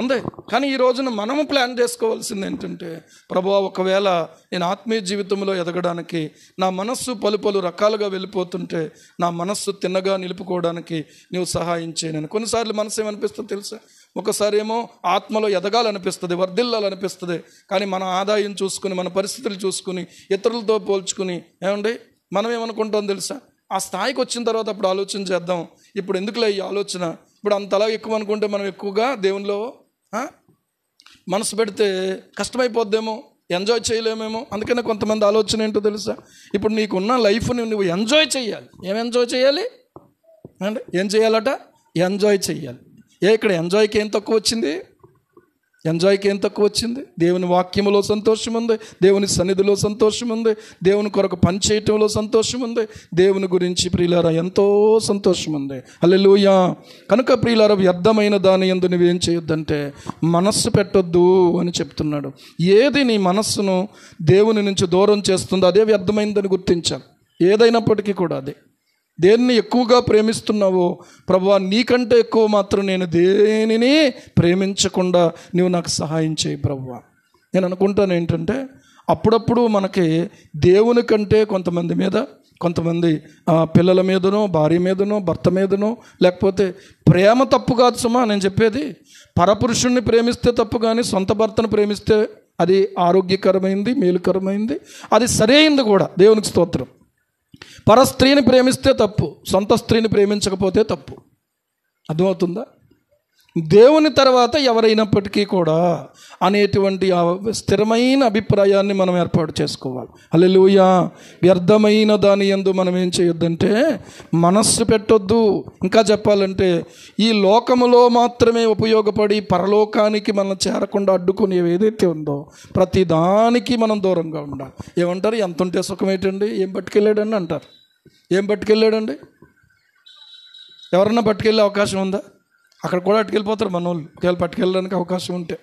ఉంది. కానీ ఈ రోజున మనము ప్లాన్ చేసుకోవాల్సింది ఏంటంటే, ప్రభువా, ఒకవేళ నేను ఆత్మీయ జీవితంలో ఎదగడానికి నా మనస్సు పలు రకాలుగా వెళ్ళిపోతుంటే నా మనస్సు తిన్నగా నిలుపుకోవడానికి నీవు సహాయం చేయను. కొన్నిసార్లు మనసు ఏమనిపిస్తుంది తెలుసా? ఒకసారి ఏమో ఆత్మలో ఎదగాలనిపిస్తుంది, వర్ధిల్లాలనిపిస్తుంది. కానీ మన ఆదాయం చూసుకుని, మన పరిస్థితులు చూసుకుని, ఇతరులతో పోల్చుకుని ఏమండి మనం ఏమనుకుంటాం తెలుసా? ఆ స్థాయికి వచ్చిన తర్వాత అప్పుడు ఆలోచన చేద్దాం. ఇప్పుడు ఎందుకులే ఈ ఆలోచన, ఇప్పుడు అంతలా ఎక్కువ అనుకుంటే మనం ఎక్కువగా దేవునిలో మనసు పెడితే కష్టమైపోద్దేమో, ఎంజాయ్ చేయలేమేమో. అందుకనే కొంతమంది ఆలోచన ఏంటో తెలుసా? ఇప్పుడు నీకున్న లైఫ్ని నువ్వు ఎంజాయ్ చేయాలి. ఏం ఎంజాయ్ చేయాలి అంటే, ఏం చేయాలట? ఎంజాయ్ చేయాలి. ఇక్కడ ఎంజాయ్కి ఏం తక్కువ వచ్చింది? ఎంజాయ్కి ఏం తక్కువ వచ్చింది? దేవుని వాక్యములో సంతోషం ఉంది, దేవుని సన్నిధిలో సంతోషం ఉంది, దేవుని కొరకు పనిచేయటంలో సంతోషం ఉంది, దేవుని గురించి ప్రియులారా ఎంతో సంతోషం ఉంది. హల్లెలూయా. కనుక ప్రియులారా, వ్యర్థమైన దాని యందు నువ్వేం చేయొద్దంటే మనస్సు పెట్టొద్దు అని చెప్తున్నాడు. ఏది నీ మనస్సును దేవుని నుంచి దూరం చేస్తుందో అదే వ్యర్థమైందని గుర్తించాలి. ఏదైనప్పటికీ కూడా అదే. దేన్ని ఎక్కువగా ప్రేమిస్తున్నావో, ప్రభువా నీకంటే ఎక్కువ మాత్రం నేను దేనిని ప్రేమించకుండా నీవు నాకు సహాయం చేయి ప్రభువా. నేను అనుకుంటాను ఏంటంటే, అప్పుడప్పుడు మనకి దేవుని కంటే కొంతమంది పిల్లల మీదనో, భార్య మీదనో, భర్త మీదనో, లేకపోతే ప్రేమ తప్పు కాదు సుమా నేను చెప్పేది. పరపురుషుణ్ణి ప్రేమిస్తే తప్పు, కానీ సొంత భర్తను ప్రేమిస్తే అది ఆరోగ్యకరమైంది, మేలుకరమైంది, అది సరైంది కూడా. దేవునికి స్తోత్రం. పరస్త్రీని ప్రేమిస్తే తప్పు, సొంత స్త్రీని ప్రేమించకపోతే తప్పు. అర్థమవుతుందా? దేవుని తర్వాత ఎవరైనప్పటికీ కూడా అనేటువంటి స్థిరమైన అభిప్రాయాన్ని మనం ఏర్పాటు చేసుకోవాలి. హల్లెలూయా. వ్యర్థమైన దాని యందు మనం ఏం చేయొద్దంటే మనస్సు పెట్టొద్దు. ఇంకా చెప్పాలంటే ఈ లోకములో మాత్రమే ఉపయోగపడి పరలోకానికి మనం చేరకుండా అడ్డుకునేవి ఏదైతే ఉందో ప్రతి దానికి మనం దూరంగా ఉండాలి. ఏమంటారు? ఎంత ఉంటే సుఖం ఏంటండి, ఏం పట్టుకెళ్ళాడండి అంటారు. ఏం పట్టుకెళ్ళాడండి? ఎవరన్నా పట్టుకెళ్ళే అవకాశం ఉందా? అక్కడ కూడా పట్టుకెళ్ళిపోతారు మన వాళ్ళు, పట్టుకెళ్ళడానికి అవకాశం ఉంటే.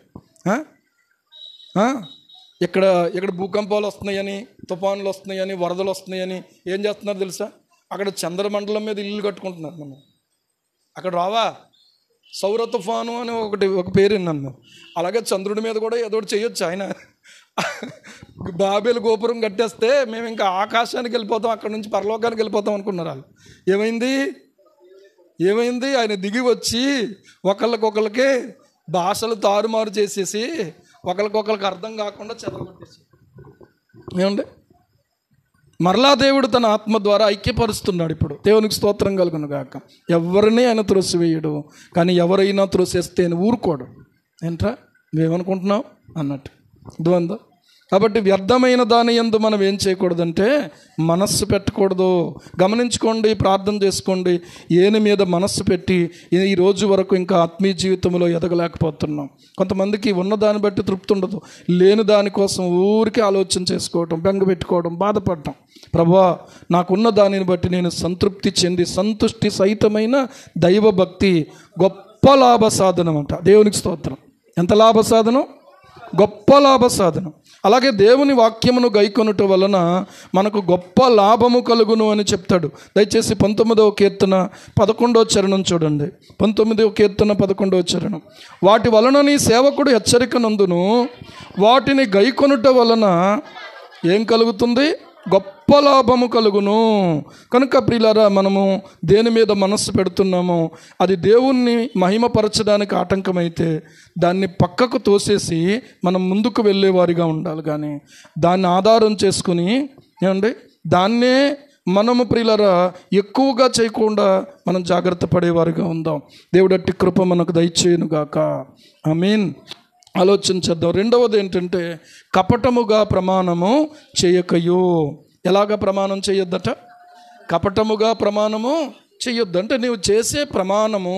ఇక్కడ ఇక్కడ భూకంపాలు వస్తున్నాయని, తుఫానులు వస్తున్నాయని, వరదలు వస్తున్నాయని ఏం చేస్తున్నారు తెలుసా? అక్కడ చంద్రమండలం మీద ఇల్లు కట్టుకుంటున్నారు. మనం అక్కడ రావా? సౌర తుఫాను అని ఒక పేరు విన్నాను. అలాగే చంద్రుడి మీద కూడా ఏదో ఒకటి చేయొచ్చు. ఆయన బాబేలు గోపురం కట్టేస్తే మేము ఇంకా ఆకాశానికి వెళ్ళిపోతాం, అక్కడ నుంచి పరలోకానికి వెళ్ళిపోతాం అనుకున్నారు వాళ్ళు. ఏమైంది? ఆయన దిగి వచ్చి ఒకళ్ళకొకళ్ళకి భాషలు తారుమారు చేసేసి ఒకరికొకరికి అర్థం కాకుండా చెదరగొట్టేసి ఏమండి మరలా దేవుడు తన ఆత్మ ద్వారా ఐక్యపరుస్తున్నాడు. ఇప్పుడు దేవునికి స్తోత్రం కలుగును గాక. ఎవరిని ఆయన త్రోసివేయడు, కానీ ఎవరైనా త్రోసేస్తే ఆయన ఊరుకోడు. ఏంట్రా నువ్వేమనుకుంటున్నావు అన్నట్టు ద్వంద్వ. కాబట్టి వ్యర్థమైన దాని యందు మనం ఏం చేయకూడదంటే మనస్సు పెట్టకూడదు. గమనించుకోండి, ప్రార్థన చేసుకోండి. ఏని మీద మనస్సు పెట్టి ఈ రోజు వరకు ఇంకా ఆత్మీయ జీవితంలో ఎదగలేకపోతున్నాం. కొంతమందికి ఉన్న దాన్ని బట్టి తృప్తి ఉండదు, లేని దానికోసం ఊరికే ఆలోచన చేసుకోవటం, బెంగ పెట్టుకోవడం, బాధపడటం. ప్రభువా, నాకున్న దానిని బట్టి నేను సంతృప్తి చెంది సంతుష్టి సహితమైన దైవభక్తి గొప్ప లాభ సాధనం అంట. దేవునికి స్తోత్రం. ఎంత లాభ సాధనం? గొప్ప లాభ సాధనం. అలాగే దేవుని వాక్యమును గైకొనుట వలన మనకు గొప్ప లాభము కలుగును అని చెప్తాడు. దయచేసి 19వ కీర్తన 11వ చరణం చూడండి. 19వ కీర్తన 11వ చరణం. వాటి వలన నీ సేవకుడు హెచ్చరిక నందును, వాటిని గైకొనుట వలన ఏం కలుగుతుంది? గొప్ప లాభము కలుగును. కనుక ప్రియులారా, మనము దేని మీద మనస్సు పెడుతున్నామో అది దేవుణ్ణి మహిమపరచడానికి ఆటంకమైతే దాన్ని పక్కకు తోసేసి మనం ముందుకు వెళ్ళేవారిగా ఉండాలి. కానీ దాన్ని ఆధారం చేసుకుని ఏమండి దాన్నే మనము ప్రియులారా ఎక్కువగా చేయకుండా మనం జాగ్రత్త పడేవారిగా ఉందాం. దేవుడు అట్టి కృప మనకు దయచేయును గాక. ఆమేన్. ఆలోచించేద్దాం. రెండవది ఏంటంటే కపటముగా ప్రమాణము చేయకయు. ఎలాగ ప్రమాణం చేయొద్దట? కపటముగా ప్రమాణము చేయొద్దు. అంటే నీవు చేసే ప్రమాణము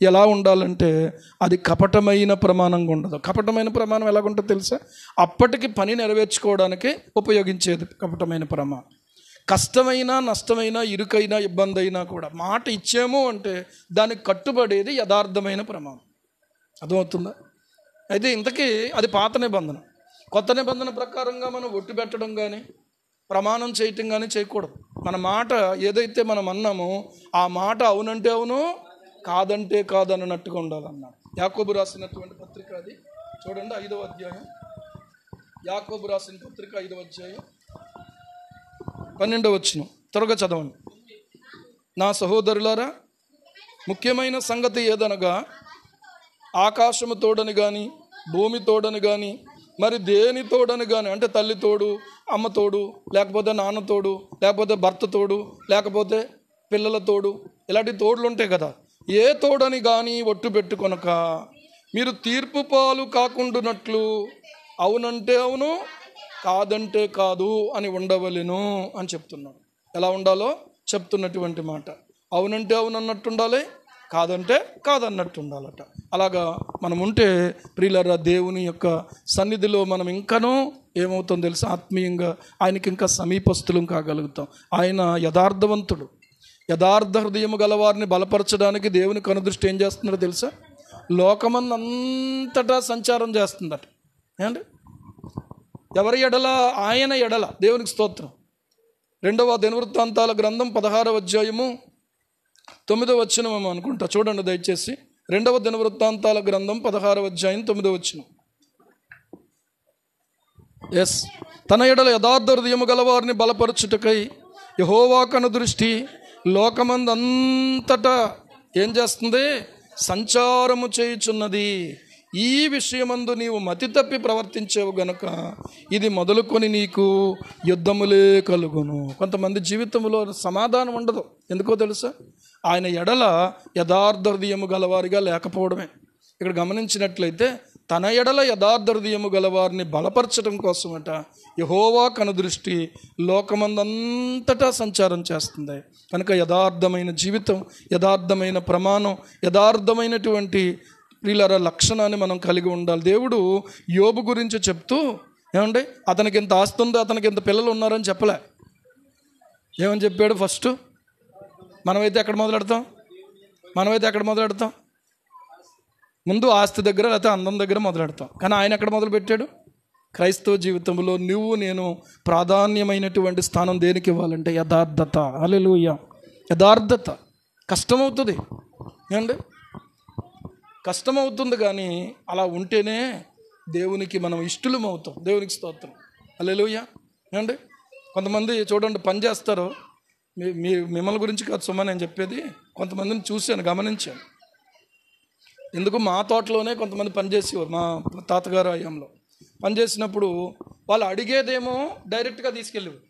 ఎలా ఉండాలంటే అది కపటమైన ప్రమాణంగా ఉండదు. కపటమైన ప్రమాణం ఎలాగుంటుందో తెలుసా? అప్పటికి పని నెరవేర్చుకోవడానికి ఉపయోగించేది కపటమైన ప్రమాణం. కష్టమైన, నష్టమైన, ఇరుకైనా, ఇబ్బంది అయినా కూడా మాట ఇచ్చాము అంటే దానికి కట్టుబడేది యథార్థమైన ప్రమాణం. అర్థమవుతుందా? అయితే ఇంతకీ అది పాత నిబంధన. కొత్త నిబంధన ప్రకారంగా మనం ఒట్టు పెట్టడం కానీ ప్రమాణం చేయటం కానీ చేయకూడదు. మన మాట ఏదైతే మనం అన్నామో ఆ మాట అవునంటే అవును, కాదంటే కాదు అన్నట్టుగా ఉండాలన్నాడు. యాకోబు రాసినటువంటి పత్రిక అది చూడండి, 5వ అధ్యాయం. యాకోబు రాసిన పత్రిక 5వ అధ్యాయం 12వ వచనం. త్వరగా చదవండి. నా సహోదరులారా, ముఖ్యమైన సంగతి ఏదనగా ఆకాశము తోడని కానీ, భూమి తోడని కానీ, మరి దేని తోడని కానీ, అంటే తల్లి తోడు, అమ్మ తోడు, లేకపోతే నాన్న తోడు, లేకపోతే భర్త తోడు, లేకపోతే పిల్లల తోడు, ఇలాంటి తోడులు ఉంటాయి కదా. ఏ తోడని కానీ ఒట్టు పెట్టుకొనక మీరు తీర్పు పాలు కాకుండానట్లు అవునంటే అవును, కాదంటే కాదు అని ఉండవలెను అని చెప్తున్నాడు. ఎలా ఉండాలో చెప్తున్నటువంటి మాట. అవునంటే అవును అన్నట్టు ఉండాలి, కాదంటే కాదన్నట్టు ఉండాలట. అలాగా మనం ఉంటే ప్రియులారా దేవుని యొక్క సన్నిధిలో మనం ఇంకనూ ఏమవుతుందో తెలుసా? ఆత్మీయంగా ఆయనకి ఇంకా సమీపస్తులం కాగలుగుతాం. ఆయన యథార్థవంతుడు. యథార్థ హృదయము గలవారిని బలపరచడానికి దేవుని కనుదృష్టి ఏం చేస్తున్నాడో తెలుసా? లోకమందంతటా సంచారం చేస్తుందట. ఏమండి? ఎవరి ఎడల? ఆయన ఎడల. దేవునికి స్తోత్రం. 2వ దినవృత్తాంతాల గ్రంథం 16వ అధ్యాయము 9వ వచనం అనుకుంటా. చూడండి దయచేసి. 2వ దినవృత్తాంతాల గ్రంథం 16వ అధ్యాయం 9వ వచనం. ఎస్. తన ఎడల యథార్థ హృదయము గలవారిని బలపరచుటకై యెహోవా కనుదృష్టి లోకమందంతటా ఏం చేస్తుంది? సంచారము చేయుచున్నది. ఈ విషయమందు నీవు మతి తప్పి ప్రవర్తించేవు గనుక ఇది మొదలుకొని నీకు యుద్ధములే కలుగును. కొంతమంది జీవితంలో సమాధానం ఉండదు. ఎందుకో తెలుసా? ఆయన ఎడల యథార్థ హృదయము గలవారిగా లేకపోవడమే. ఇక్కడ గమనించినట్లయితే తన ఎడల యథార్థ హృదయము గలవారిని బలపరచడం కోసమట యెహోవా కనుదృష్టి లోకమందంతటా సంచారం చేస్తుంది. కనుక యథార్థమైన జీవితం, యథార్థమైన ప్రమాణం, యథార్థమైనటువంటి ప్రియులారా లక్షణాన్ని మనం కలిగి ఉండాలి. దేవుడు యోబు గురించి చెప్తూ ఏమండి, అతనికి ఎంత ఆస్తి ఉందో, అతనికి ఎంత పిల్లలు ఉన్నారని చెప్పలే. ఏమని చెప్పాడు? ఫస్ట్ మనమైతే ఎక్కడ మొదలెడతాం? ముందు ఆస్తి దగ్గర, లేకపోతే అందం దగ్గర మొదలెడతాం. కానీ ఆయన ఎక్కడ మొదలు పెట్టాడు? క్రైస్తవ జీవితంలో నేను ప్రాధాన్యమైనటువంటి స్థానం దేనికి ఇవ్వాలంటే యథార్థత. హల్లెలూయా. యథార్థత. కష్టమవుతుంది ఏమండి, కష్టమవుతుంది, కానీ అలా ఉంటేనే దేవునికి మనం ఇష్టలం అవుతాం. దేవునికి స్తోత్రం. హల్లెలూయా. ఏమండి, కొంతమంది చూడండి పని చేస్తారు. మిమ్మల్ని గురించి కాదు సుమా నేను చెప్పేది, కొంతమందిని చూశాను, గమనించాను. ఎందుకు మా తోటలోనే కొంతమంది పనిచేసేవారు. మా తాతగారు హయాంలో పనిచేసినప్పుడు వాళ్ళు అడిగేదేమో డైరెక్ట్గా తీసుకెళ్ళేవారు.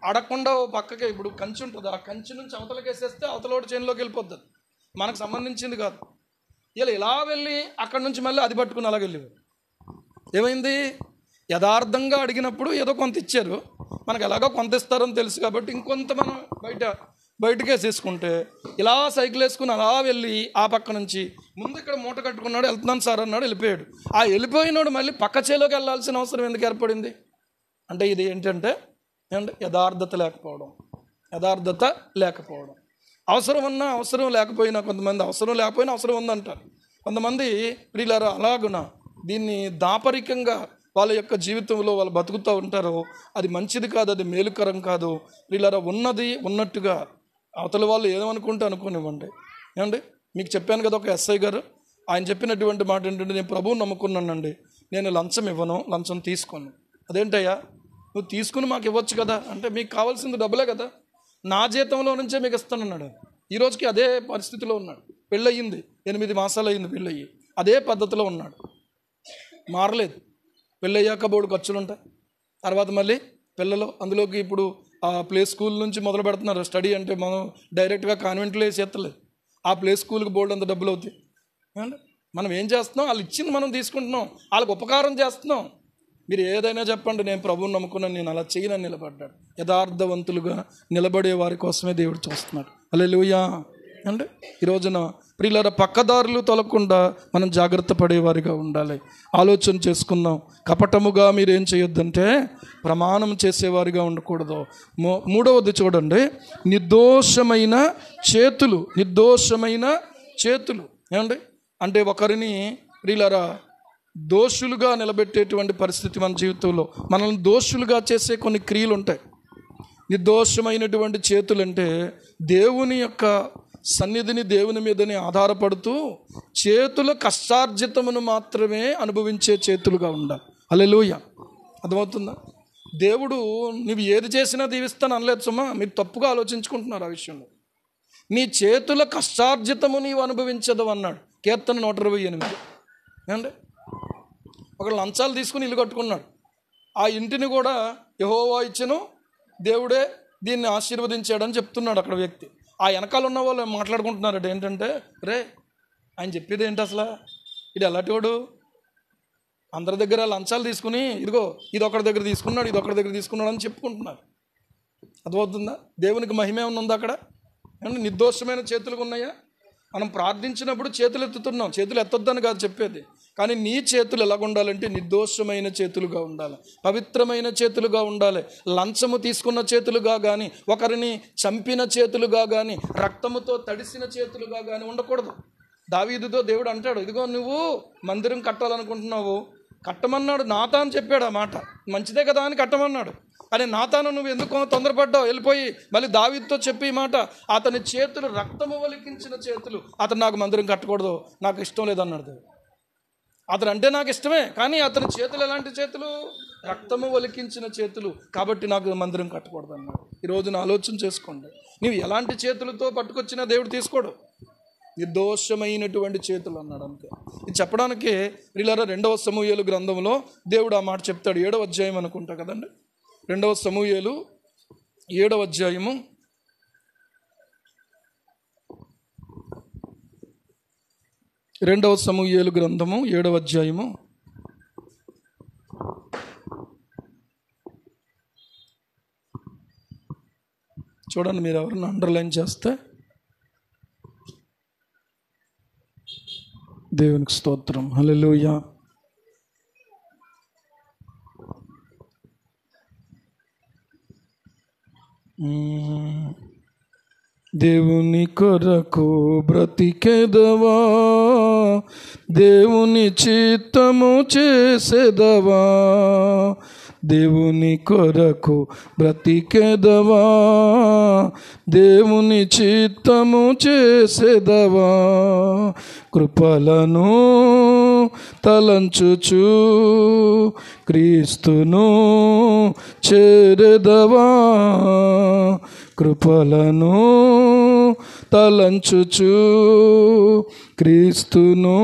అడగకుండా పక్కకే, ఇప్పుడు కంచి ఉంటుంది, ఆ కంచి నుంచి అవతలకి వేసేస్తే అవతలోటి చేనులోకి వెళ్ళిపోద్ది. మనకు సంబంధించింది కాదు. ఇలా వెళ్ళి అక్కడి నుంచి మళ్ళీ అది పట్టుకుని అలాగ వెళ్ళేవారు. ఏమైంది, యథార్థంగా అడిగినప్పుడు ఏదో కొంత ఇచ్చారు, మనకు ఎలాగో కొంత ఇస్తారని తెలుసు కాబట్టి ఇంకొంత మనం బయటకు వేసేసుకుంటే ఇలా సైకిల్ వేసుకుని అలా వెళ్ళి ఆ పక్క నుంచి ముందు ఇక్కడ మూట కట్టుకున్నాడు, వెళ్తున్నాను సార్ అన్నాడు, వెళ్ళిపోయాడు. ఆ వెళ్ళిపోయినాడు మళ్ళీ పక్క చేలోకి వెళ్ళాల్సిన అవసరం ఎందుకు ఏర్పడింది అంటే ఇది ఏంటంటే యథార్థత లేకపోవడం. యథార్థత లేకపోవడం. అవసరం ఉన్నా అవసరం లేకపోయినా, కొంతమంది అవసరం లేకపోయినా అవసరం ఉందంటారు. కొంతమంది ప్రియులారా అలాగున దీన్ని దాపరికంగా వాళ్ళ యొక్క జీవితంలో వాళ్ళు బతుకుతూ ఉంటారు. అది మంచిది కాదు, అది మేలుకరం కాదు. ప్రియులారా ఉన్నది ఉన్నట్టుగా అవతల వాళ్ళు ఏమనుకుంటే అనుకోనివ్వండి. ఏమండి, మీకు చెప్పాను కదా, ఒక ఎస్ఐ గారు ఆయన చెప్పినటువంటి మాట ఏంటంటే, నేను ప్రభువుని నమ్ముకున్నానండి, నేను లంచం ఇవ్వను, లంచం తీసుకోను. అదేంటయ్యా, నువ్వు తీసుకుని మాకు ఇవ్వచ్చు కదా అంటే, మీకు కావాల్సింది డబ్బులే కదా, నా జీతంలో నుంచే మీకు ఇస్తానన్నాడు. ఈరోజుకి అదే పరిస్థితిలో ఉన్నాడు. పెళ్ళయింది, 8 మాసాలు అయింది పెళ్ళయ్యి, అదే పద్ధతిలో ఉన్నాడు, మారలేదు. పెళ్ళయ్యాక బోర్డు ఖర్చులు ఉంటాయి, తర్వాత మళ్ళీ పిల్లలు అందులోకి ఇప్పుడు ప్లే స్కూల్ నుంచి మొదలు పెడుతున్నారు. స్టడీ అంటే మనం డైరెక్ట్గా కాన్వెంట్లో వేసి ఎత్తలేదు. ఆ ప్లే స్కూల్కి బోర్డు అంత డబ్బులు అవుతాయి. మనం ఏం చేస్తున్నాం, వాళ్ళు ఇచ్చింది మనం తీసుకుంటున్నాం, వాళ్ళకి ఉపకారం చేస్తున్నాం. మీరు ఏదైనా చెప్పండి, నేను ప్రభువుని నమ్ముకున్నాను, నేను అలా చేయనని నిలబడ్డాడు. యథార్థవంతులుగా నిలబడే వారి కోసమే దేవుడు చూస్తున్నాడు. హల్లెలూయా. అంటే ఈ రోజున ప్రియులారా పక్కదారులు తొలగకుండా మనం జాగ్రత్త పడేవారిగా ఉండాలి. ఆలోచన చేసుకుందాం. కపటముగా మీరేం చేయొద్దంటే ప్రమాణం చేసేవారిగా ఉండకూడదు. మూడవది చూడండి, నిర్దోషమైన చేతులు. నిర్దోషమైన చేతులు ఏమండి అంటే ఒకరిని ప్రియులారా దోషులుగా నిలబెట్టేటువంటి పరిస్థితి మన జీవితంలో, మనల్ని దోషులుగా చేసే కొన్ని క్రియలు ఉంటాయి. నిర్దోషమైనటువంటి చేతులు అంటే దేవుని యొక్క సన్నిధిని, దేవుని మీదని ఆధారపడుతూ చేతుల కష్టార్జితమును మాత్రమే అనుభవించే చేతులుగా ఉండాలి. హల్లెలూయా. అర్థమవుతుందా? దేవుడు నువ్వు ఏది చేసినా దీవిస్తాను అనలేదు సుమా, మీరు తప్పుగా ఆలోచించుకుంటున్నారు ఆ విషయంలో. నీ చేతుల కష్టార్జితము నీవు అనుభవించదు అన్నాడు కీర్తన 128. ఏమండి, ఒక లంచాలు తీసుకుని ఇల్లు కట్టుకున్నాడు. ఆ ఇంటిని కూడా యెహోవా ఇచ్చెను, దేవుడే దీన్ని ఆశీర్వదించాడని చెప్తున్నాడు అక్కడ వ్యక్తి. ఆ వెనకాల ఉన్న వాళ్ళు మాట్లాడుకుంటున్నారట ఏంటంటే, రే ఆయన చెప్పేది ఏంటి అసలు, ఇది ఎలాంటివాడు, అందరి దగ్గర లంచాలు తీసుకుని ఇదిగో ఇది ఒకరి దగ్గర తీసుకున్నాడు, ఇది ఒకరి దగ్గర తీసుకున్నాడు అని చెప్పుకుంటున్నారు. అర్థమవుతుందా? దేవునికి మహిమ ఏమన్నా ఉందా అక్కడ? అంటే నిర్దోషమైన చేతులు ఉన్నాయా? మనం ప్రార్థించినప్పుడు చేతులు ఎత్తుతున్నాం, చేతులు ఎత్తొద్దని కాదు చెప్పేది, కానీ నీ చేతులు ఎలాగ ఉండాలంటే నిర్దోషమైన చేతులుగా ఉండాలి, పవిత్రమైన చేతులుగా ఉండాలి. లంచము తీసుకున్న చేతులుగా కానీ, ఒకరిని చంపిన చేతులుగా కానీ, రక్తముతో తడిసిన చేతులుగా కానీ ఉండకూడదు. దావీదుతో దేవుడు అంటాడు, ఇదిగో నువ్వు మందిరం కట్టాలనుకుంటున్నావు, కట్టమన్నాడు. నాతాను చెప్పాడు ఆ మాట, మంచిదే కదా అని కట్టమన్నాడు. కానీ నాతాను నువ్వు ఎందుకు తొందరపడ్డావు, వెళ్ళిపోయి మళ్ళీ దావీదుతో చెప్పి ఈ మాట, అతని చేతులు రక్తము వలికించిన చేతులు, అతను నాకు మందిరం కట్టకూడదు, నాకు ఇష్టం లేదన్నాడు. అతను అంటే నాకు ఇష్టమే, కానీ అతని చేతులు ఎలాంటి చేతులు? రక్తము వలికించిన చేతులు, కాబట్టి నాకు మందిరం కట్టకూడదు అన్నాడు. ఈరోజున ఆలోచన చేసుకోండి, నీవు ఎలాంటి చేతులతో పట్టుకొచ్చినా దేవుడు తీసుకోడు. నిర్దోషమైనటువంటి చేతులు అన్నాడు అంతే. ఇది చెప్పడానికి వీళ్ళారా 2వ సమూయేలు గ్రంథంలో దేవుడు ఆ మాట చెప్తాడు. 7వ అధ్యాయం అనుకుంటా కదండి, 2వ సమూయేలు 7వ అధ్యాయము 2వ సమూయేలు గ్రంథము 7వ అధ్యాయము చూడండి. మీరు ఎవరన్నా అండర్లైన్ చేస్తే దేవునికి స్తోత్రం. హల్లెలూయా. దేవుని కొరకు బ్రతికెదవా, దేవుని చిత్తము చేసేదవా, దేవుని కొరకు బ్రతికెదవా, దేవుని చిత్తము చేసేదవా, కృపలను తలంచుచు క్రీస్తును చేరెదవా, కృపలను తలంచుచు క్రీస్తును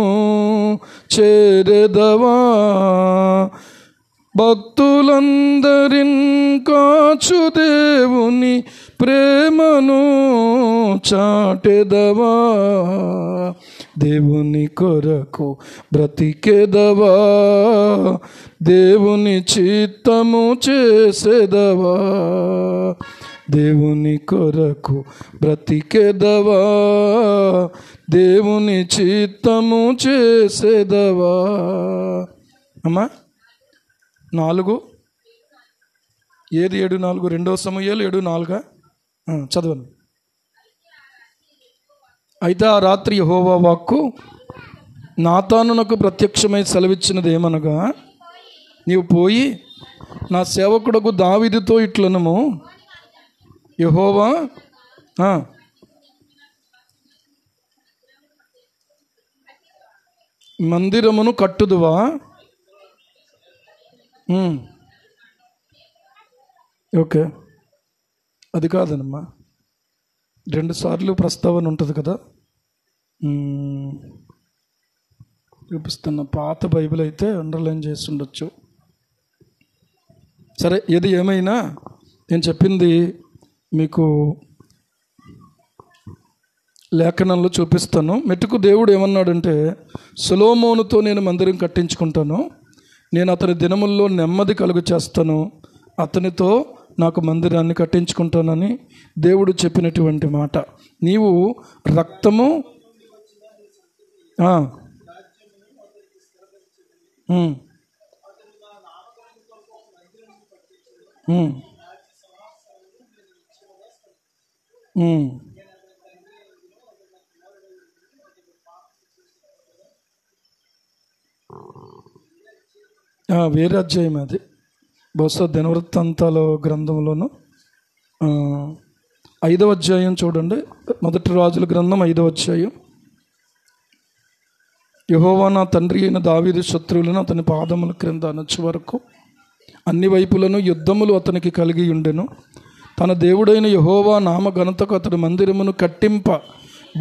చేరెదవా, భక్తులందరిన్ కాచు దేవుని ప్రేమను చాటెదవా, దేవుని కొరకు బ్రతికెదవా, దేవుని చిత్తము చేసేదవా, దేవుని కొరకు బ్రతికెదవా, దేవుని చిత్తము చేసేదవా. అమ్మా 4 ఏది 7:4 2 సమూయేలు 7:4 చదవండి. అయితే ఆ రాత్రి యెహోవా వాక్కు నాతానునకు ప్రత్యక్షమై సెలవిచ్చినది ఏమనగా, నీవు పోయి నా సేవకుడకు దావీదుతో ఇట్లనము, యెహోవా మందిరమును కట్టుదువా, ఓకే అది కాదనమ్మా, 2 సార్లు ప్రస్తావన ఉంటుంది కదా. చూపిస్తున్న పాత బైబిల్ అయితే అండర్లైన్ చేసి ఉండొచ్చు. సరే, ఏది ఏమైనా నేను చెప్పింది మీకు లేఖనంలో చూపిస్తాను. మెట్టుకు దేవుడు ఏమన్నాడంటే, సొలొమోనుతో నేను మందిరం కట్టించుకుంటాను, నేను అతని దినముల్లో నెమ్మది కలుగు చేస్తాను, అతనితో నాకు మందిరాన్ని కట్టించుకుంటానని దేవుడు చెప్పినటువంటి మాట. నీవు రక్తము వేరే అధ్యాయం అది, బహుశా దినవృత్తాంతాల గ్రంథంలోను 5వ అధ్యాయం చూడండి. 1 రాజుల గ్రంథం 5వ అధ్యాయం. యెహోవా నా తండ్రి అయిన దావీదు శత్రువులను అతని పాదముల క్రింద అనొచ్చు వరకు అన్ని వైపులను యుద్ధములు అతనికి కలిగి ఉండెను. తన దేవుడైన యెహోవా నామ ఘనతకు అతడు మందిరమును కట్టింప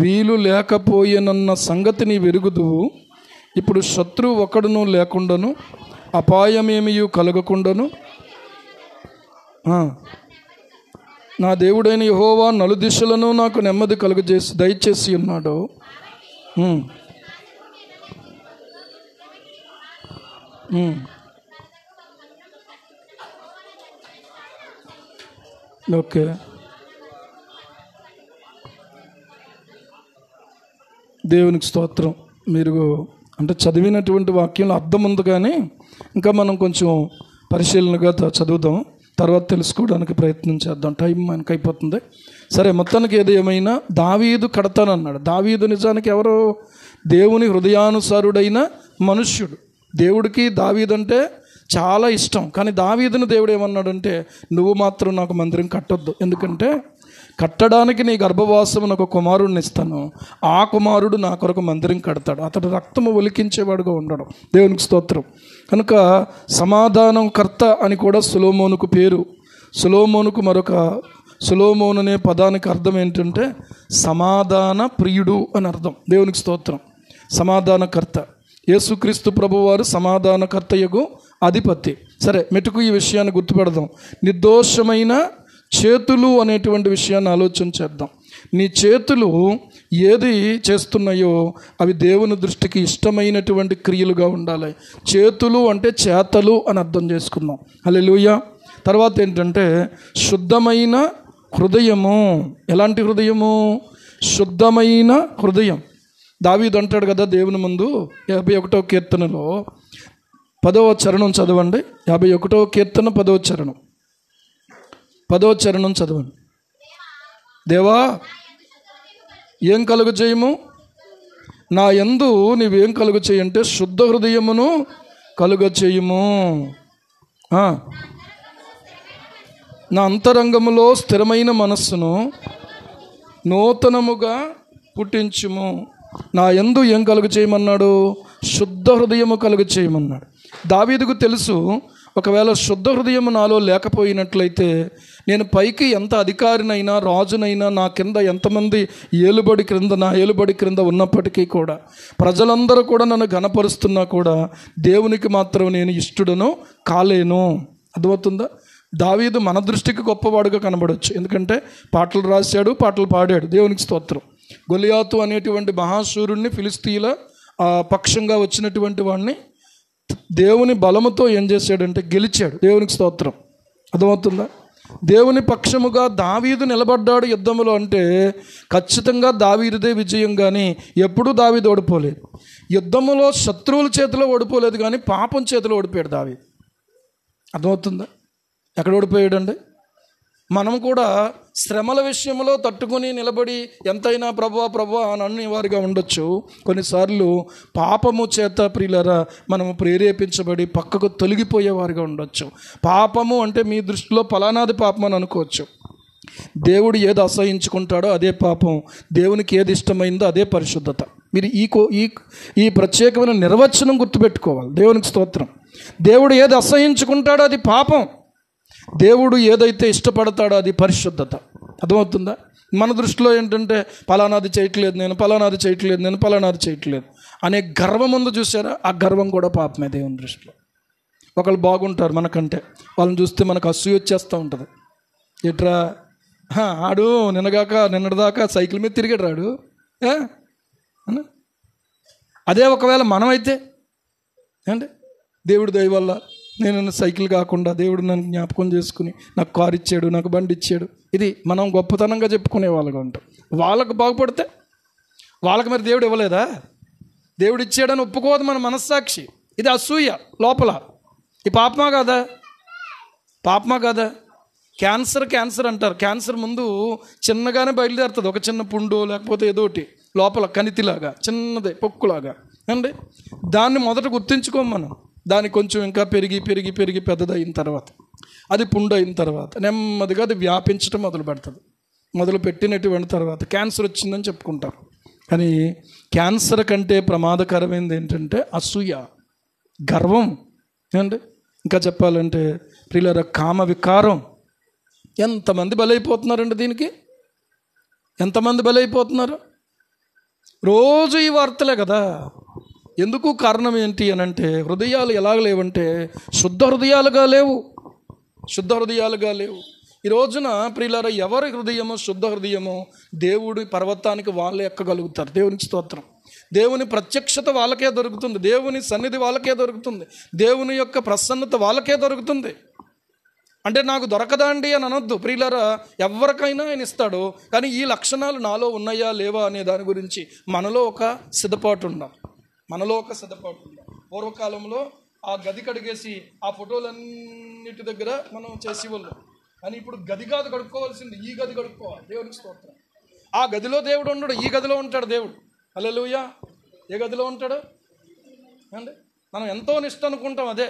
వీలు లేకపోయేనన్న సంగతిని వెరుగుదువు. ఇప్పుడు శత్రువు ఒకడును లేకుండాను, అపాయమేమియు కలగకుండాను నా దేవుడైన యెహోవా నలుదిశలను నాకు నెమ్మది కలుగజేసి దయచేసి ఉన్నాడు. ఓకే, దేవునికి స్తోత్రం. మీరు అంటే చదివినటువంటి వాక్యంలో అర్థం ఉంది, కానీ ఇంకా మనం కొంచెం పరిశీలనగా చదువుదాం, తర్వాత తెలుసుకోవడానికి ప్రయత్నం చేద్దాం. టైం మనకు అయిపోతుంది. సరే, మొత్తానికి ఏది ఏమైనా దావీదు కడతానన్నాడు. దావీదు నిజానికి ఎవరు? దేవుని హృదయానుసారుడైన మనుష్యుడు. దేవుడికి దావీదు అంటే చాలా ఇష్టం. కానీ దావీదును దేవుడు ఏమన్నాడంటే, నువ్వు మాత్రం నాకు మందిరం కట్టొద్దు, ఎందుకంటే కట్టడానికి నీ గర్భవాసమున ఒక కుమారుడిని ఇస్తాను, ఆ కుమారుడు నా కొరకు మందిరం కడతాడు, అతడు రక్తము ఒలికించేవాడుగా ఉండడం. దేవునికి స్తోత్రం. కనుక సమాధానం కర్త అని కూడా సొలొమోనుకు పేరు. సొలొమోనుకు సొలొమోను అనే పదానికి అర్థం ఏంటంటే సమాధాన ప్రియుడు అని అర్థం. దేవునికి స్తోత్రం. సమాధానకర్త. యేసుక్రీస్తు ప్రభువారు సమాధానకర్తయగు అధిపతి. సరే, మెటుకు ఈ విషయాన్ని గుర్తుపెడదాం. నిర్దోషమైన చేతులు అనేటువంటి విషయాన్ని ఆలోచన చేద్దాం. నీ చేతులు ఏది చేస్తున్నాయో అవి దేవుని దృష్టికి ఇష్టమైనటువంటి క్రియలుగా ఉండాలి. చేతులు అంటే చేతలు అని అర్థం చేసుకుందాం. హల్లెలూయా. తర్వాత ఏంటంటే శుద్ధమైన హృదయము. ఎలాంటి హృదయము? శుద్ధమైన హృదయం. దావీదు అంటాడు కదా దేవుని ముందు 51వ కీర్తనలో 10వ చరణం చదవండి. 51వ కీర్తన 10వ చరణం. 10వ చరణం చదవండి. దేవా ఏం కలుగు చేయము? నా యందు నీవేం కలుగ చేయంటే శుద్ధ హృదయమును కలుగ చేయుము. నా అంతరంగములో స్థిరమైన మనస్సును నూతనముగా పుట్టించుము. నా యందు ఏం కలుగ చేయమన్నాడు? శుద్ధ హృదయము కలుగ చేయమన్నాడు. దావీదుకు తెలుసు, ఒకవేళ శుద్ధ హృదయము నాలో లేకపోయినట్లయితే నేను పైకి ఎంత అధికారినైనా రాజునైనా నా కింద ఎంతమంది నా ఏలుబడి క్రింద ఉన్నప్పటికీ కూడా, ప్రజలందరూ కూడా నన్ను ఘనపరుస్తున్నా కూడా దేవునికి మాత్రం నేను ఇష్టడను కాలేను. అర్థమవుతుందా? దావీదు మన దృష్టికి గొప్పవాడుగా కనబడవచ్చు, ఎందుకంటే పాటలు రాశాడు, పాటలు పాడాడు. దేవునికి స్తోత్రం. గొలియాతు అనేటువంటి మహాశూరుణ్ణి, ఫిలిస్తీయుల పక్షంగా వచ్చినటువంటి వాడిని దేవుని బలముతో ఏం చేశాడంటే గెలిచాడు. దేవునికి స్తోత్రం. అర్థమవుతుందా? దేవుని పక్షముగా దావీదు నిలబడ్డాడు యుద్ధంలో అంటే ఖచ్చితంగా దావీదుదే విజయం. కానీ ఎప్పుడూ దావీదు ఓడిపోలేదు. యుద్ధంలో శత్రువుల చేతిలో ఓడిపోలేదు, కానీ పాపం చేతిలో ఓడిపోయాడు దావీదు. అర్థమవుతుందా? ఎక్కడ ఓడిపోయాడండి? మనం కూడా శ్రమల విషయంలో తట్టుకొని నిలబడి ఎంతైనా ప్రభువా అని అనేవారిగా ఉండొచ్చు. కొన్నిసార్లు పాపము చేత ప్రియులారా మనము ప్రేరేపించబడి పక్కకు తొలగిపోయేవారిగా ఉండొచ్చు. పాపము అంటే మీ దృష్టిలో ఫలానాది పాపం అని అనుకోవచ్చు. దేవుడు ఏది అసహించుకుంటాడో అదే పాపం, దేవునికి ఏది ఇష్టమైందో అదే పరిశుద్ధత. మీరు ఈ ప్రత్యేకమైన నిర్వచనం గుర్తుపెట్టుకోవాలి. దేవునికి స్తోత్రం. దేవుడు ఏది అసహించుకుంటాడో అది పాపం, దేవుడు ఏదైతే ఇష్టపడతాడో అది పరిశుద్ధత. అర్థమవుతుందా? మన దృష్టిలో ఏంటంటే ఫలానాది చేయట్లేదు నేను అనే గర్వం ఉంది చూసారా? ఆ గర్వం కూడా పాపమే దేవుని దృష్టిలో. ఒకళ్ళు బాగుంటారు మనకంటే, వాళ్ళని చూస్తే మనకు అసూయ వచ్చేస్తూ ఉంటుంది. ఎట్రా ఆడు నిన్నటిదాకా సైకిల్ మీద తిరిగాడు రాడు. అదే ఒకవేళ మనమైతే అంటే దేవుడి దయ వల్ల నేను సైకిల్ కాకుండా దేవుడు నన్ను జ్ఞాపకం చేసుకుని నాకు కారు ఇచ్చాడు, నాకు బండి ఇచ్చాడు, ఇది మనం గొప్పతనంగా చెప్పుకునే వాళ్ళగా ఉంటాం. వాళ్ళకు బాగుపడితే వాళ్ళకి మరి దేవుడు ఇవ్వలేదా? దేవుడు ఇచ్చాడని ఒప్పుకోదు మన మనస్సాక్షి. ఇది అసూయ లోపల. ఈ పాపమా కాదా? క్యాన్సర్ అంటారు. క్యాన్సర్ ముందు చిన్నగానే బయలుదేరుతుంది, ఒక చిన్న పుండు లేకపోతే ఏదోటి లోపల కణితిలాగా చిన్నదే పొక్కులాగా అండి. దాన్ని మొదట గుర్తించుకోం మనం. దాన్ని కొంచెం ఇంకా పెరిగి పెద్దదైన తర్వాత, అది పుండు అయిన తర్వాత నెమ్మదిగా అది వ్యాపించడం మొదలు పెట్టినటువంటి తర్వాత క్యాన్సర్ వచ్చిందని చెప్పుకుంటారు. కానీ క్యాన్సర్ కంటే ప్రమాదకరమైనది ఏంటంటే అసూయ, గర్వం అండి. ఇంకా చెప్పాలంటే ప్రియులారా కామ వికారం. ఎంతమంది బలైపోతున్నారండి దీనికి? ఎంతమంది బలైపోతున్నారు? రోజు ఈ వార్తలే కదా. ఎందుకు? కారణం ఏంటి అని అంటే హృదయాలు ఎలాగ లేవంటే శుద్ధ హృదయాలుగా లేవు. ఈ రోజున ప్రియులారా ఎవరి హృదయమో శుద్ధ హృదయమో దేవుడి పర్వతానికి వాళ్ళే ఎక్కగలుగుతారు. దేవునికి స్తోత్రం. దేవుని ప్రత్యక్షత వాళ్ళకే దొరుకుతుంది, దేవుని సన్నిధి వాళ్ళకే దొరుకుతుంది, దేవుని యొక్క ప్రసన్నత వాళ్ళకే దొరుకుతుంది. అంటే నాకు దొరకదా అండి అని అనొద్దు ప్రియులారా. ఎవరికైనా ఆయన ఇస్తాడు. కానీ ఈ లక్షణాలు నాలో ఉన్నాయా లేవా అనే దాని గురించి మనలో ఒక సిద్ధపాటు ఉండాలి. పూర్వకాలంలో ఆ గది కడిగేసి ఆ ఫోటోలన్నిటి దగ్గర మనం చేసేవాళ్ళం. కానీ ఇప్పుడు గది కాదు కడుక్కోవాల్సింది, ఈ గది కడుక్కోవాలి. దేవునికి స్తోత్రం. ఆ గదిలో దేవుడు ఉండడు, ఈ గదిలో ఉంటాడు దేవుడు. హల్లెలూయా. ఏ గదిలో ఉంటాడు అండి? మనం ఎంతో నిష్ట అనుకుంటాం, అదే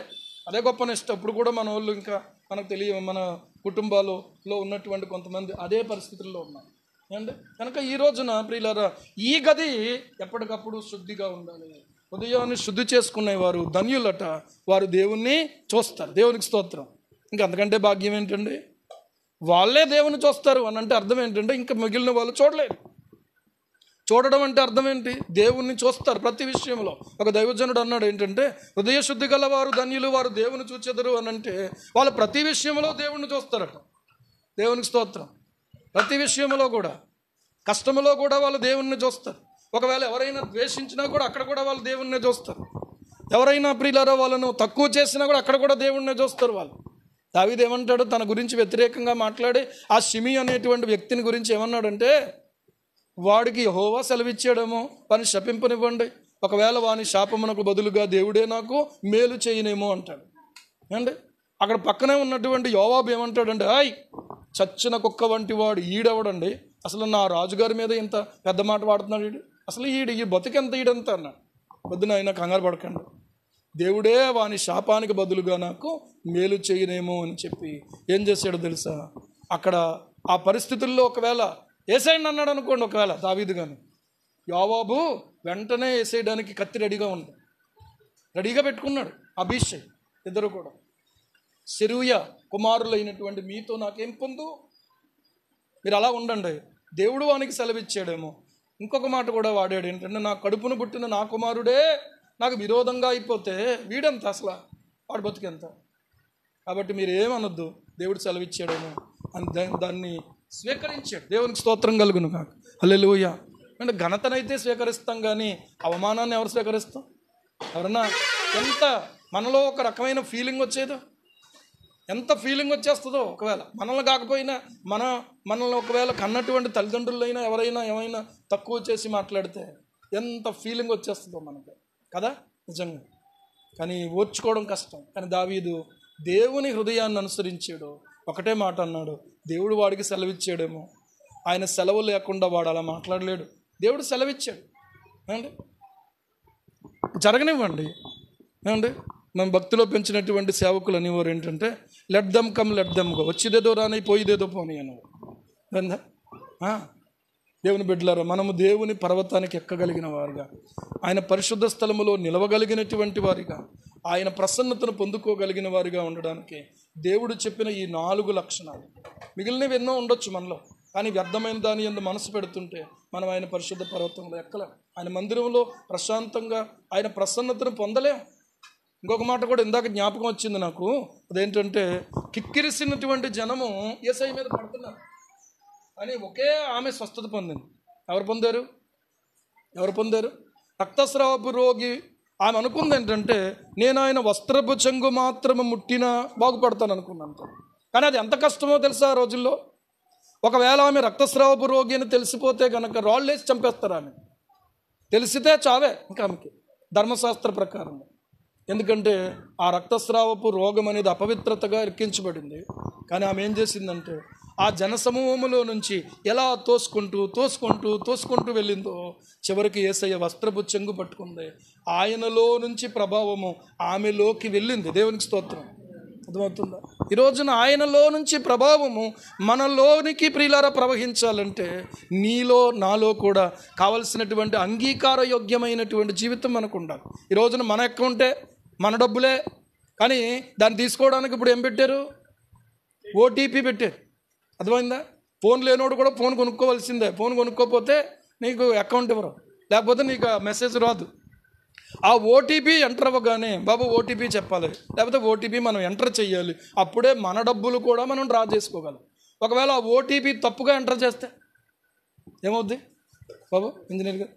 గొప్ప నిష్ట. ఇప్పుడు కూడా మన వాళ్ళు ఇంకా మనకు తెలియ మన కుటుంబాలలో ఉన్నటువంటి కొంతమంది అదే పరిస్థితుల్లో ఉన్నారు అండి. కనుక ఈ రోజున ప్రియులారా ఈ గది ఎప్పటికప్పుడు శుద్ధిగా ఉండాలి. హృదయాన్ని శుద్ధి చేసుకునేవారు ధన్యులట, వారు దేవుణ్ణి చూస్తారు. దేవునికి స్తోత్రం. ఇంకా అంతకంటే భాగ్యం ఏంటండి? వాళ్ళే దేవుని చూస్తారు అని అంటే అర్థం ఏంటంటే ఇంకా మిగిలిన వాళ్ళు చూడలేరు. చూడడం అంటే అర్థం ఏంటి? దేవుణ్ణి చూస్తారు ప్రతి విషయంలో. ఒక దైవజనుడు అన్నాడు ఏంటంటే హృదయ శుద్ధి గల వారు ధన్యులు, వారు దేవుని చూచెదరు అని అంటే వాళ్ళు ప్రతి విషయంలో దేవుణ్ణి చూస్తారట. దేవునికి స్తోత్రం. ప్రతి విషయంలో కూడా, కష్టంలో కూడా వాళ్ళు దేవుణ్ణి చూస్తారు. ఒకవేళ ఎవరైనా ద్వేషించినా కూడా అక్కడ కూడా వాళ్ళు దేవుణ్ణి చూస్తారు. ఎవరైనా ప్రియులారా వాళ్ళను తక్కువ చేసినా కూడా అక్కడ కూడా దేవుణ్ణి చూస్తారు వాళ్ళు. దావీదు ఏమంటాడు? తన గురించి వ్యతిరేకంగా మాట్లాడి ఆ షిమీ అనేటువంటి వ్యక్తిని గురించి ఏమన్నాడంటే వాడికి యెహోవా సెలవిచ్చాడేమో, వాని శపింపనివ్వండి, ఒకవేళ వాని శాపమునకు బదులుగా దేవుడే నాకు మేలు చేయనేమో అంటాడు అండి. అక్కడ పక్కనే ఉన్నటువంటి యోవాబు ఏమంటాడంటే చచ్చిన కుక్క వంటి వాడు ఈడవడండి, అసలు నా రాజుగారి మీద ఇంత పెద్ద మాట వాడుతున్నాడు వీడు అసలు ఈ బతుకెంత ఈడంతా అన్నాడు. పొద్దున ఆయన కంగారు పడకండి, దేవుడే వాని శాపానికి బదులుగా నాకు మేలు చేయనేమో అని చెప్పి ఏం చేశాడో తెలుసా? అక్కడ ఆ పరిస్థితుల్లో ఒకవేళ వేసేయండి అన్నాడు అనుకోండి, ఒకవేళ దావీదు కానీ, యోవాబు వెంటనే వేసేయడానికి కత్తి రెడీగా పెట్టుకున్నాడు. అభిషేక్ ఇద్దరు కూడా సెరూయ కుమారులైనటువంటి మీతో నాకేం పొందు, మీరు అలా ఉండండి. దేవుడు వానికి సెలవిచ్చాడేమో. ఇంకొక మాట కూడా వాడాడు, ఏంటంటే నా కడుపును పుట్టిన నా కుమారుడే నాకు విరోధంగా అయిపోతే వీడెంత, అసలు వాడు బతుకెంత. కాబట్టి మీరు ఏమనొద్దు, దేవుడు సెలవిచ్చాడేమో అని దాన్ని స్వీకరించాడు. దేవునికి స్తోత్రం కలుగును కాక. హల్లెలూయా. అంటే ఘనతనైతే స్వీకరిస్తాం, కానీ అవమానాన్ని ఎవరు స్వీకరిస్తాం? ఎవరన్నా ఎంత మనలో ఒక రకమైన ఫీలింగ్ వచ్చేదో, ఎంత ఫీలింగ్ వచ్చేస్తుందో, ఒకవేళ మనల్ని కాకపోయినా మనల్ని ఒకవేళ కన్నటువంటి తల్లిదండ్రులైనా ఎవరైనా ఏమైనా తక్కువ చేసి మాట్లాడితే ఎంత ఫీలింగ్ వచ్చేస్తుందో మనకి కదా, నిజంగా. కానీ ఓర్చుకోవడం కష్టం. కానీ దావీదు దేవుని హృదయాన్ని అనుసరించాడు. ఒకటే మాట అన్నాడు, దేవుడు వాడికి సెలవిచ్చాడేమో. ఆయన సెలవు లేకుండా వాడు అలా మాట్లాడలేడు. దేవుడు సెలవిచ్చాడు ఏమండి, జరగనివ్వండి ఏమండి. మనం భక్తిలో పెంచినటువంటి సేవకులు అనేవారు ఏంటంటే, let them come let them go, వచ్చిదేదో రాని పోయిదేదో పోనీ అనేవారు. దేవుని బిడ్డలారా, మనము దేవుని పర్వతానికి ఎక్కగలిగిన వారుగా, ఆయన పరిశుద్ధ స్థలములో నిలవగలిగినటువంటి వారిగా, ఆయన ప్రసన్నతను పొందుకోగలిగిన వారిగా ఉండడానికి దేవుడు చెప్పిన ఈ 4 లక్షణాలు, మిగిలినవి ఎన్నో ఉండొచ్చు మనలో, కానీ వ్యర్థమైన దాని యందు మనసు పెడుతుంటే మనం ఆయన పరిశుద్ధ పర్వతంలో ఎక్కలేం. ఆయన మందిరంలో ప్రశాంతంగా ఆయన ప్రసన్నతను పొందలేం. ఇంకొక మాట కూడా ఇందాక జ్ఞాపకం వచ్చింది నాకు, అదేంటంటే కిక్కిరిసినటువంటి జనము యేసయ్య మీద పడుతున్నారు అని ఒకే ఆమె స్వస్థత పొందింది. ఎవరు పొందారు? రక్తస్రావపు రోగి. ఆమె అనుకుంది ఏంటంటే, నేను ఆయన వస్త్రపు చెంగు మాత్రము ముట్టినా బాగుపడతాను అనుకున్నాను. కానీ అది ఎంత కష్టమో తెలుసా ఆ రోజుల్లో. ఒకవేళ ఆమె రక్తస్రావపు రోగి అని తెలిసిపోతే కనుక రాళ్ళేసి చంపేస్తారు. ఆమె తెలిసితే చావే ఇంకా ఆమెకి, ధర్మశాస్త్ర ప్రకారం. ఎందుకంటే ఆ రక్తస్రావపు రోగం అనేది అపవిత్రతగా ఎక్కించబడింది. కానీ ఆమె ఏం చేసిందంటే, ఆ జనసమూహములో నుంచి ఎలా తోసుకుంటూ వెళ్ళిందో, చివరికి యేసయ్య వస్త్రపు చెంగు పట్టుకుంది. ఆయనలో నుంచి ప్రభావము ఆమెలోకి వెళ్ళింది. దేవునికి స్తోత్రం. అర్థమవుతుందా? ఈ రోజున ఆయనలో నుంచి ప్రభావము మనలోనికి ప్రియులారా ప్రవహించాలంటే నీలో నాలో కూడా కావలసినటువంటి అంగీకార యోగ్యమైనటువంటి జీవితం మనకు ఉండాలి. ఈ రోజున మన అకౌంటే మన డబ్బులే, కానీ దాన్ని తీసుకోవడానికి ఇప్పుడు ఏం పెట్టారు? ఓటీపీ పెట్టారు. అర్థమైందా? ఫోన్ లేనోడు కూడా ఫోన్ కొనుక్కోవాల్సిందే. ఫోన్ కొనుక్కోకపోతే నీకు అకౌంట్ ఇవ్వరు, లేకపోతే నీకు మెసేజ్ రాదు. ఆ ఓటీపీ ఎంటర్ అవ్వగానే బాబు ఓటీపీ చెప్పాలి, లేకపోతే ఓటీపీ మనం ఎంటర్ చేయాలి. అప్పుడే మన డబ్బులు కూడా మనం డ్రా చేసుకోగలం. ఒకవేళ ఆ ఓటీపీ తప్పుగా ఎంటర్ చేస్తే ఏమవుద్ది బాబు? ఇంజనీర్ గారు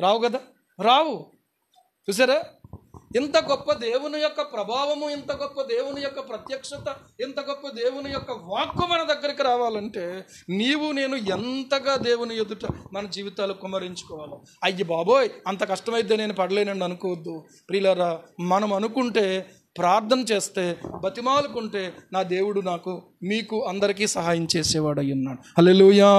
రావు కదా, రావు. చూసారా? ఇంత గొప్ప దేవుని యొక్క ప్రభావము, ఇంత గొప్ప దేవుని యొక్క ప్రత్యక్షత, ఇంత గొప్ప దేవుని యొక్క వాక్కు మన దగ్గరికి రావాలంటే నీవు నేను ఎంతగా దేవుని ఎదుట మన జీవితాలు కుమ్మరించుకోవాలి. అయ్యి బాబోయ్ అంత కష్టమైతే నేను పడలేనండి అనుకోవద్దు. ప్రియులారా, మనం అనుకుంటే, ప్రార్థన చేస్తే, బతిమాలుకుంటే నా దేవుడు నాకు మీకు అందరికీ సహాయం చేసేవాడు అయి ఉన్నాడు. హల్లెలూయా.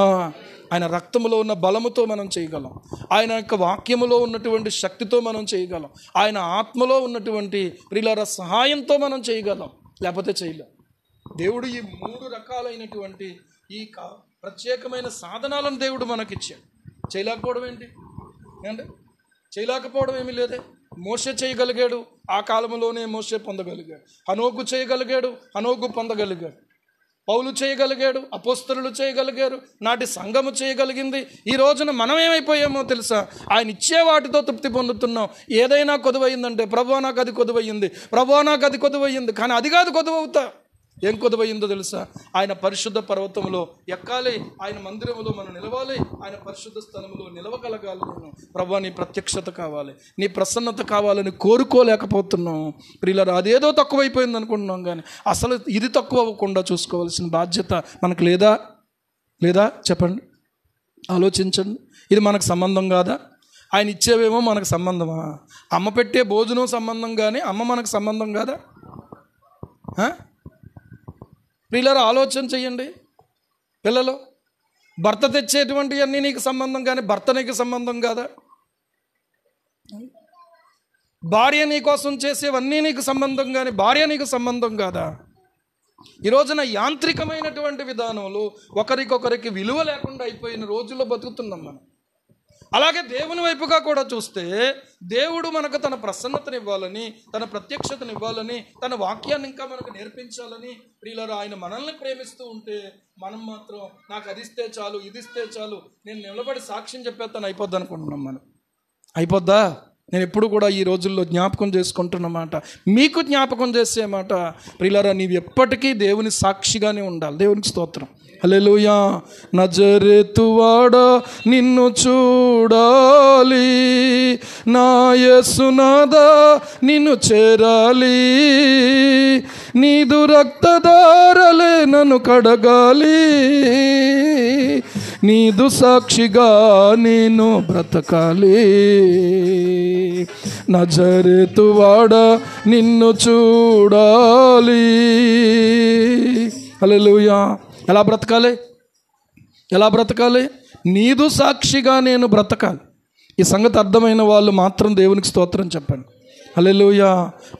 ఆయన రక్తములో ఉన్న బలముతో మనం చేయగలం. ఆయన యొక్క వాక్యములో ఉన్నటువంటి శక్తితో మనం చేయగలం. ఆయన ఆత్మలో ఉన్నటువంటి ప్రియులారా సహాయంతో మనం చేయగలం, లేకపోతే చేయలేం. దేవుడు ఈ 3 రకాలైనటువంటి ఈ ప్రత్యేకమైన సాధనాలను దేవుడు మనకిచ్చాడు. చేయలేకపోవడం ఏంటి అంటే, చేయలేకపోవడం ఏమీ లేదే. మోషే చేయగలిగాడు, ఆ కాలంలోనే మోషే పొందగలిగాడు. హనోకు చేయగలిగాడు, హనోకు పొందగలిగాడు. పౌలు చేయగలిగాడు, అపోస్తలులు చేయగలిగారు, నాటి సంఘము చేయగలిగింది. ఈ రోజున మనం ఏమైపోయామో తెలుసా? ఆయన ఇచ్చే వాటితో తృప్తి పొందుతున్నాం. ఏదైనా కొదువయిందంటే ప్రభువా నాకు అది కొదువయ్యింది, ప్రభువా నాకు అది కొదువయ్యింది. కానీ అది కాదు కొదువవుతా. ఏం కొదువయ్యిందో తెలుసా? ఆయన పరిశుద్ధ పర్వతంలో ఎక్కాలి, ఆయన మందిరంలో మనం నిలవాలి, ఆయన పరిశుద్ధ స్థలంలో నిలవగలగాలి. నేను ప్రభువా నీ ప్రత్యక్షత కావాలి, నీ ప్రసన్నత కావాలని కోరుకోలేకపోతున్నాం. ప్రియులారా, అదేదో తక్కువైపోయింది అనుకుంటున్నాం, కానీ అసలు ఇది తక్కువ అవ్వకుండా చూసుకోవాల్సిన బాధ్యత మనకు లేదా చెప్పండి, ఆలోచించండి. ఇది మనకు సంబంధం కాదా? ఆయన ఇచ్చేవేమో మనకు సంబంధమా? అమ్మ పెట్టే భోజనం సంబంధం, కానీ అమ్మ మనకు సంబంధం కాదా? ప్రియులారా, ఆలోచన చెయ్యండి. పిల్లలు భర్త తెచ్చేటువంటివన్నీ నీకు సంబంధం కానీ భర్త నీకు సంబంధం కాదా? భార్య నీ కోసం చేసేవన్నీ నీకు సంబంధం కానీ భార్య నీకు సంబంధం కాదా? ఈ రోజున యాంత్రికమైనటువంటి విధానంలో ఒకరికొకరికి విలువ లేకుండా అయిపోయిన రోజుల్లో బతుకుతున్నాం మనం. అలాగే దేవుని వైపుగా కూడా చూస్తే దేవుడు మనకు తన ప్రసన్నతను ఇవ్వాలని, తన ప్రత్యక్షతను ఇవ్వాలని, తన వాక్యాన్ని ఇంకా మనకు నేర్పించాలని ప్రియులారా ఆయన మనల్ని ప్రేమిస్తూ ఉంటే మనం మాత్రం నాకు అది ఇస్తే చాలు, ఇది ఇస్తే చాలు, నేను నిలబడి సాక్ష్యం చెప్పేస్తాను అయిపోద్ది అనుకుంటున్నాం మనం. అయిపోద్దా? నేను ఎప్పుడు కూడా ఈ రోజుల్లో జ్ఞాపకం చేసుకుంటున్నమాట, మీకు జ్ఞాపకం చేసే మాట, ప్రియులారా నీవు ఎప్పటికీ దేవుని సాక్షిగానే ఉండాలి. దేవునికి స్తోత్రం. హల్లెలూయా. నజరేతువాడా నిన్ను చూడాలి, నా యేసునాథా నిన్ను చేరాలి, నీదు రక్తధారలే నన్ను కడగాలి, నీదు సాక్షిగా నేను బ్రతకాలి, నజరేతువాడా నిన్ను చూడాలి. హల్లెలూయా. ఎలా బ్రతకాలి? ఎలా బ్రతకాలి? నీదు సాక్షిగా నేను బ్రతకాలి. ఈ సంగతి అర్థమైన వాళ్ళు మాత్రం దేవునికి స్తోత్రం చెప్పండి. హల్లెలూయా.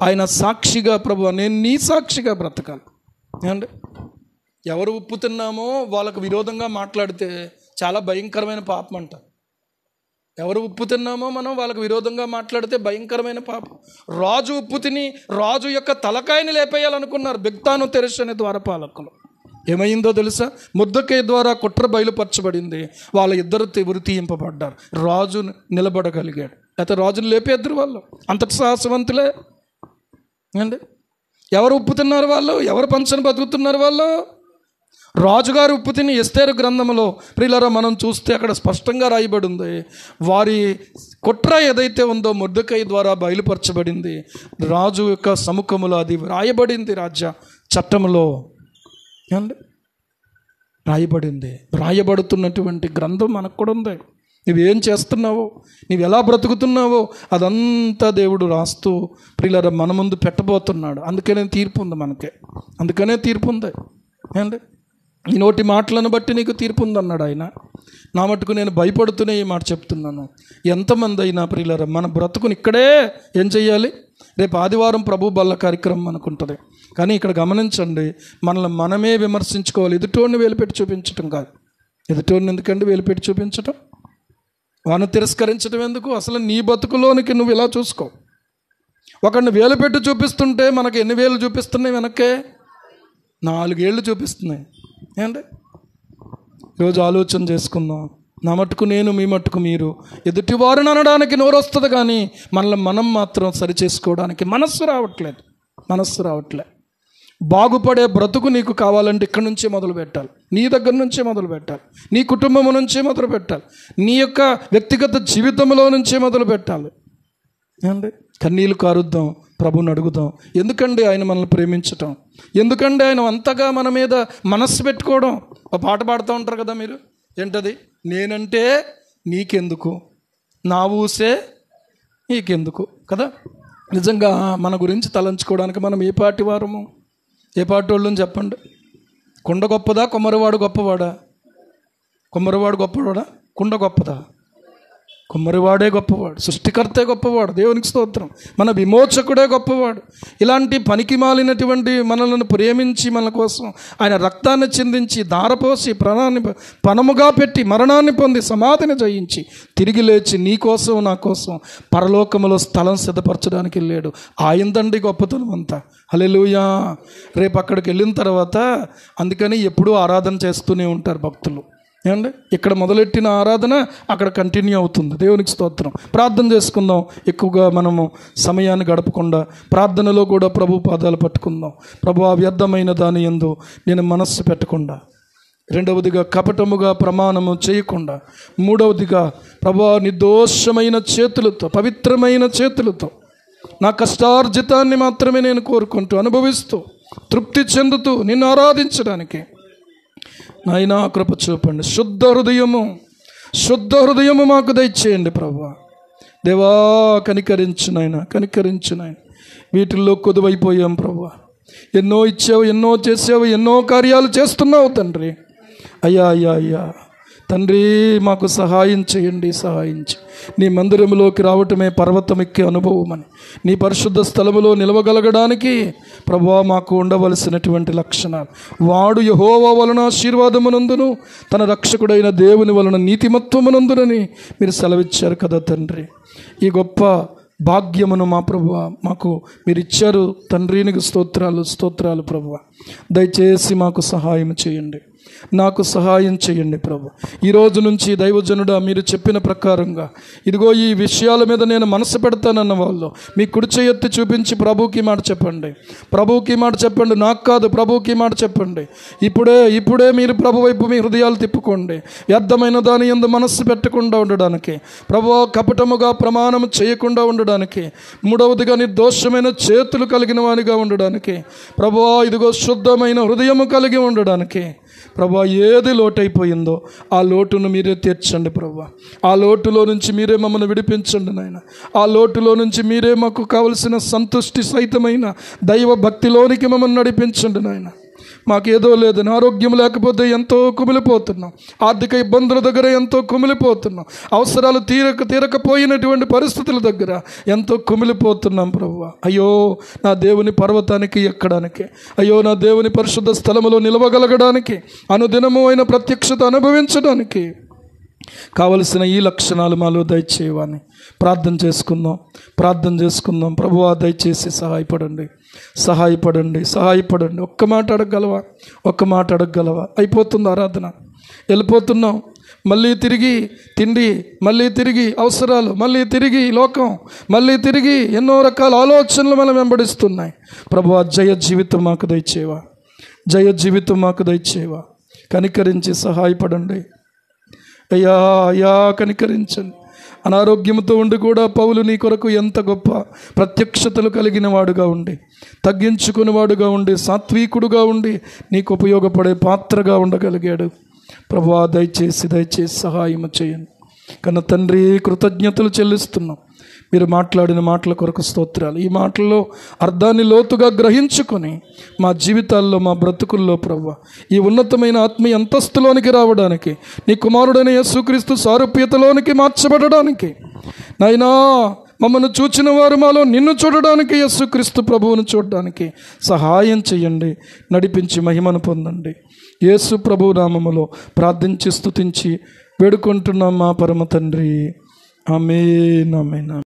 ఆయన సాక్షిగా, ప్రభువా నేను నీ సాక్షిగా బ్రతకాలి. ఏమండి, ఎవరు ఉప్పు తిన్నామో వాళ్ళకు విరోధంగా మాట్లాడితే చాలా భయంకరమైన పాపం అంట. ఎవరు ఉప్పు తిన్నామో మనం వాళ్ళకు విరోధంగా మాట్లాడితే భయంకరమైన పాపం. రాజు ఉప్పు తిని రాజు యొక్క తలకాయని లేపేయాలనుకున్నారు బిగ్తాను తెరెషు అనే ద్వారపాలకులు. ఏమైందో తెలుసా? మొర్దెకై ద్వారా కుట్ర బయలుపరచబడింది. వాళ్ళ ఇద్దరు ఉరి తీయింపబడ్డారు. రాజు నిలబడగలిగాడు. అయితే రాజును లేపేద్దరు వాళ్ళు. అంతటి సాహసవంతులే అండి. ఎవరు ఉప్పు తిన్నారు వాళ్ళు? ఎవరు పంచని బతుకుతున్నారు వాళ్ళు? రాజుగారు ఉప్పు తిని ఎస్తేరు గ్రంథంలో ప్రియులారా మనం చూస్తే అక్కడ స్పష్టంగా రాయబడి ఉంది. వారి కుట్ర ఏదైతే ఉందో మొర్దెకై ద్వారా బయలుపరచబడింది. రాజు యొక్క సముఖములో అది రాయబడింది. రాజ్య చట్టంలో అండి రాయబడింది. రాయబడుతున్నటువంటి గ్రంథం మనకు కూడా ఉంది. నువ్వేం చేస్తున్నావో, నువ్వు ఎలా బ్రతుకుతున్నావో అదంతా దేవుడు రాస్తూ ప్రియులారా మన ముందు పెట్టబోతున్నాడు. అందుకనే తీర్పు ఉంది మనకే. అందుకనే తీర్పు ఉంది అండి. ఈ నోటి మాటలను బట్టి నీకు తీర్పు ఉందన్నాడు ఆయన. నా మటుకు నేను భయపడుతూనే ఈ మాట చెప్తున్నాను. ఎంతమంది అయినా ప్రియులారా మన బ్రతుకుని ఇక్కడే ఏం చెయ్యాలి? రేపు ఆదివారం ప్రభు బల్ల కార్యక్రమం అనుకుంటుంది. కానీ ఇక్కడ గమనించండి, మనల్ని మనమే విమర్శించుకోవాలి. ఎదుటోడిని వేలుపెట్టి చూపించటం కాదు. ఎదుటోడిని ఎందుకండి వేలుపెట్టి చూపించటం? వాడిని తిరస్కరించడం ఎందుకు? అసలు నీ బతుకులోనికి నువ్వు ఇలా చూసుకో. ఒకడిని వేలుపెట్టి చూపిస్తుంటే మనకు ఎన్ని వేలు చూపిస్తున్నాయి? వెనక్కే 4 ఏళ్ళు చూపిస్తున్నాయి. ఏంటి ఈరోజు ఆలోచన చేసుకుందాం. నా మట్టుకు నేను, మీ మట్టుకు మీరు. ఎదుటివారిని అనడానికి నోరు వస్తుంది కానీ మనల్ని మనం మాత్రం సరిచేసుకోవడానికి మనస్సు రావట్లేదు. బాగుపడే బ్రతుకు నీకు కావాలంటే ఇక్కడి నుంచే మొదలు పెట్టాలి. నీ దగ్గర నుంచే మొదలు పెట్టాలి. నీ కుటుంబం నుంచే మొదలు పెట్టాలి. నీ యొక్క వ్యక్తిగత జీవితంలో నుంచే మొదలు పెట్టాలి. ఏమండి, కన్నీళ్ళు కారుద్దాం, ప్రభుని అడుగుదాం. ఎందుకండి ఆయన మనల్ని ప్రేమించటం? ఎందుకండి ఆయన అంతగా మన మీద మనస్సు పెట్టుకోవడం? ఒక పాట పాడుతూ ఉంటారు కదా మీరు, ఏంటది? నేనంటే నీకెందుకు, నా ఊసే నీకెందుకు కదా. నిజంగా మన గురించి తలంచుకోవడానికి మనం ఏ పాటి వారము, ఏ పాటి వాళ్ళని చెప్పండి. కుండ గొప్పదా, కొమ్మరివాడు గొప్పవాడా? కొమ్మరివాడు గొప్పవాడా, కుండ గొప్పదా? కుమ్మరివాడే గొప్పవాడు, సృష్టికర్తే గొప్పవాడు. దేవునికి స్తోత్రం. మన విమోచకుడే గొప్పవాడు. ఇలాంటి పనికి మాలినటువంటి మనలను ప్రేమించి మన కోసం ఆయన రక్తాన్ని చిందించి ధారపోసి ప్రాణాన్ని పణముగా పెట్టి మరణాన్ని పొంది సమాధిని జయించి తిరిగి లేచి నీ కోసం నా కోసం పరలోకములో స్థలం సిద్ధపరచడానికి వెళ్ళాడు. ఆయనదండి గొప్పతనం అంతా. హల్లెలూయా. రేపు అక్కడికి వెళ్ళిన తర్వాత అందుకని ఎప్పుడూ ఆరాధన చేస్తూనే ఉంటారు భక్తులు. ఏమండి, ఇక్కడ మొదలెట్టిన ఆరాధన అక్కడ కంటిన్యూ అవుతుంది. దేవునికి స్తోత్రం. ప్రార్థన చేసుకుందాం. ఎక్కువగా మనము సమయాన్ని గడపకుండా ప్రార్థనలో కూడా ప్రభు పాదాలు పట్టుకుందాం. ప్రభు వ్యర్థమైన దాని యందు నేను మనస్సు పెట్టకుండా, రెండవదిగా కపటముగా ప్రమాణము చేయకుండా, మూడవదిగా ప్రభు నిర్దోషమైన చేతులతో, పవిత్రమైన చేతులతో నా కష్టార్జితాన్ని మాత్రమే నేను కోరుకుంటూ అనుభవిస్తూ తృప్తి చెందుతూ నిన్ను ఆరాధించడానికి నాయనా కృప చూపండి. శుద్ధ హృదయము మాకు దయచేయండి ప్రభువా. దేవా కనికరించు నాయన, కనికరించు నాయన. వీటిల్లో కొదువైపోయాం ప్రభువా. ఎన్నో ఇచ్చావు, ఎన్నో చేసావు, ఎన్నో కార్యాలు చేస్తున్నావు తండ్రి. అయ్యా తండ్రి మాకు సహాయం చేయండి, సహాయించి నీ మందిరంలోకి రావటమే పర్వతం ఎక్కే అనుభవం అని, నీ పరిశుద్ధ స్థలములో నిలవగలగడానికి ప్రభువా మాకు ఉండవలసినటువంటి లక్షణాలు, వాడు యెహోవా వలన ఆశీర్వాదమునందును తన రక్షకుడైన దేవుని వలన నీతిమత్వమునందునని మీరు సెలవిచ్చారు కదా తండ్రి. ఈ గొప్ప భాగ్యమును మా ప్రభువా మాకు మీరు ఇచ్చారు తండ్రి. నీకు స్తోత్రాలు ప్రభువా. దయచేసి మాకు సహాయం చేయండి, నాకు సహాయం చేయండి ప్రభు. ఈ రోజు నుంచి దైవజనుడా మీరు చెప్పిన ప్రకారంగా ఇదిగో ఈ విషయాల మీద నేను మనసు పెడతానన్న వాళ్ళు మీ కుడి చేయి ఎత్తి చూపించి ప్రభువుకి మాట చెప్పండి, ప్రభువుకి మాట చెప్పండి. నాకు కాదు, ప్రభువుకి మాట చెప్పండి. ఇప్పుడే మీరు ప్రభు వైపు మీ హృదయాలు తిప్పుకోండి. వ్యర్థమైన దాని యందు మనస్సు పెట్టకుండా ఉండడానికి, ప్రభువా కపటముగా ప్రమాణం చేయకుండా ఉండడానికి, మూడవదిగా నిర్దోషమైన చేతులు కలిగిన వానిగా ఉండడానికి, ప్రభువా ఇదిగో శుద్ధమైన హృదయము కలిగి ఉండడానికి, ప్రభా ఏది లోటైపోయిందో ఆ లోటును మీరే తీర్చండి ప్రభా. ఆ లోటులో నుంచి మీరే మమ్మల్ని విడిపించండి నాయన. ఆ లోటులో నుంచి మీరే మాకు కావలసిన సంతుష్టి సహితమైన దైవ భక్తిలోనికి మమ్మల్ని నడిపించండి నాయన. మాకేదో లేదని ఆరోగ్యం లేకపోతే ఎంతో కుమిలిపోతున్నాం, ఆర్థిక ఇబ్బందుల దగ్గర ఎంతో కుమిలిపోతున్నాం, అవసరాలు తీరకపోయినటువంటి పరిస్థితుల దగ్గర ఎంతో కుమిలిపోతున్నాం ప్రభువా. అయ్యో నా దేవుని పర్వతానికి ఎక్కడానికి, అయ్యో నా దేవుని పరిశుద్ధ స్థలములో నిలవగలగడానికి, అనుదినము అయిన ప్రత్యక్షత అనుభవించడానికి కావలసిన ఈ లక్షణాలు మాలో దయచేయవాని ప్రార్థన చేసుకుందాం. ప్రభువా దయచేసి సహాయపడండి. ఒక్క మాట అడగగలవా? అయిపోతుంది ఆరాధన, వెళ్ళిపోతున్నాం. మళ్ళీ తిరిగి తిండి, మళ్ళీ తిరిగి అవసరాలు, మళ్ళీ తిరిగి లోకం, మళ్ళీ తిరిగి ఎన్నో రకాల ఆలోచనలు మనం వెంబడిస్తున్నాయి. ప్రభువా జయ జీవితం మాకు దయచేవా. కనికరించి సహాయపడండి అయ్యా, కనికరించండి. అనారోగ్యంతో ఉండి కూడా పౌలు నీ కొరకు ఎంత గొప్ప ప్రత్యక్షతలు కలిగిన వాడుగా ఉండి, తగ్గించుకునేవాడుగా ఉండి, సాత్వికుడుగా ఉండి నీకు ఉపయోగపడే పాత్రగా ఉండగలిగాడు. ప్రభువా దయచేసి సహాయం చేయండి. కన్న తండ్రి కృతజ్ఞతలు చెల్లిస్తున్నాం. మీరు మాట్లాడిన మాటల కొరకు స్తోత్రాలు. ఈ మాటల్లో అర్థాన్ని లోతుగా గ్రహించుకొని మా జీవితాల్లో, మా బ్రతుకుల్లో ప్రభువా ఈ ఉన్నతమైన ఆత్మీయ అంతస్తులోనికి రావడానికి, నీ కుమారుడైన యేసుక్రీస్తు సారూప్యతలోనికి మార్చబడడానికి, నాయనా మమ్మల్ని చూచిన వారు మాలో నిన్ను చూడడానికి, యేసుక్రీస్తు ప్రభువును చూడడానికి సహాయం చేయండి. నడిపించి మహిమను పొందండి. యేసు ప్రభువు నామములో ప్రార్థించి స్తుతించి వేడుకుంటున్నాం మా పరమ తండ్రి. ఆమేన్.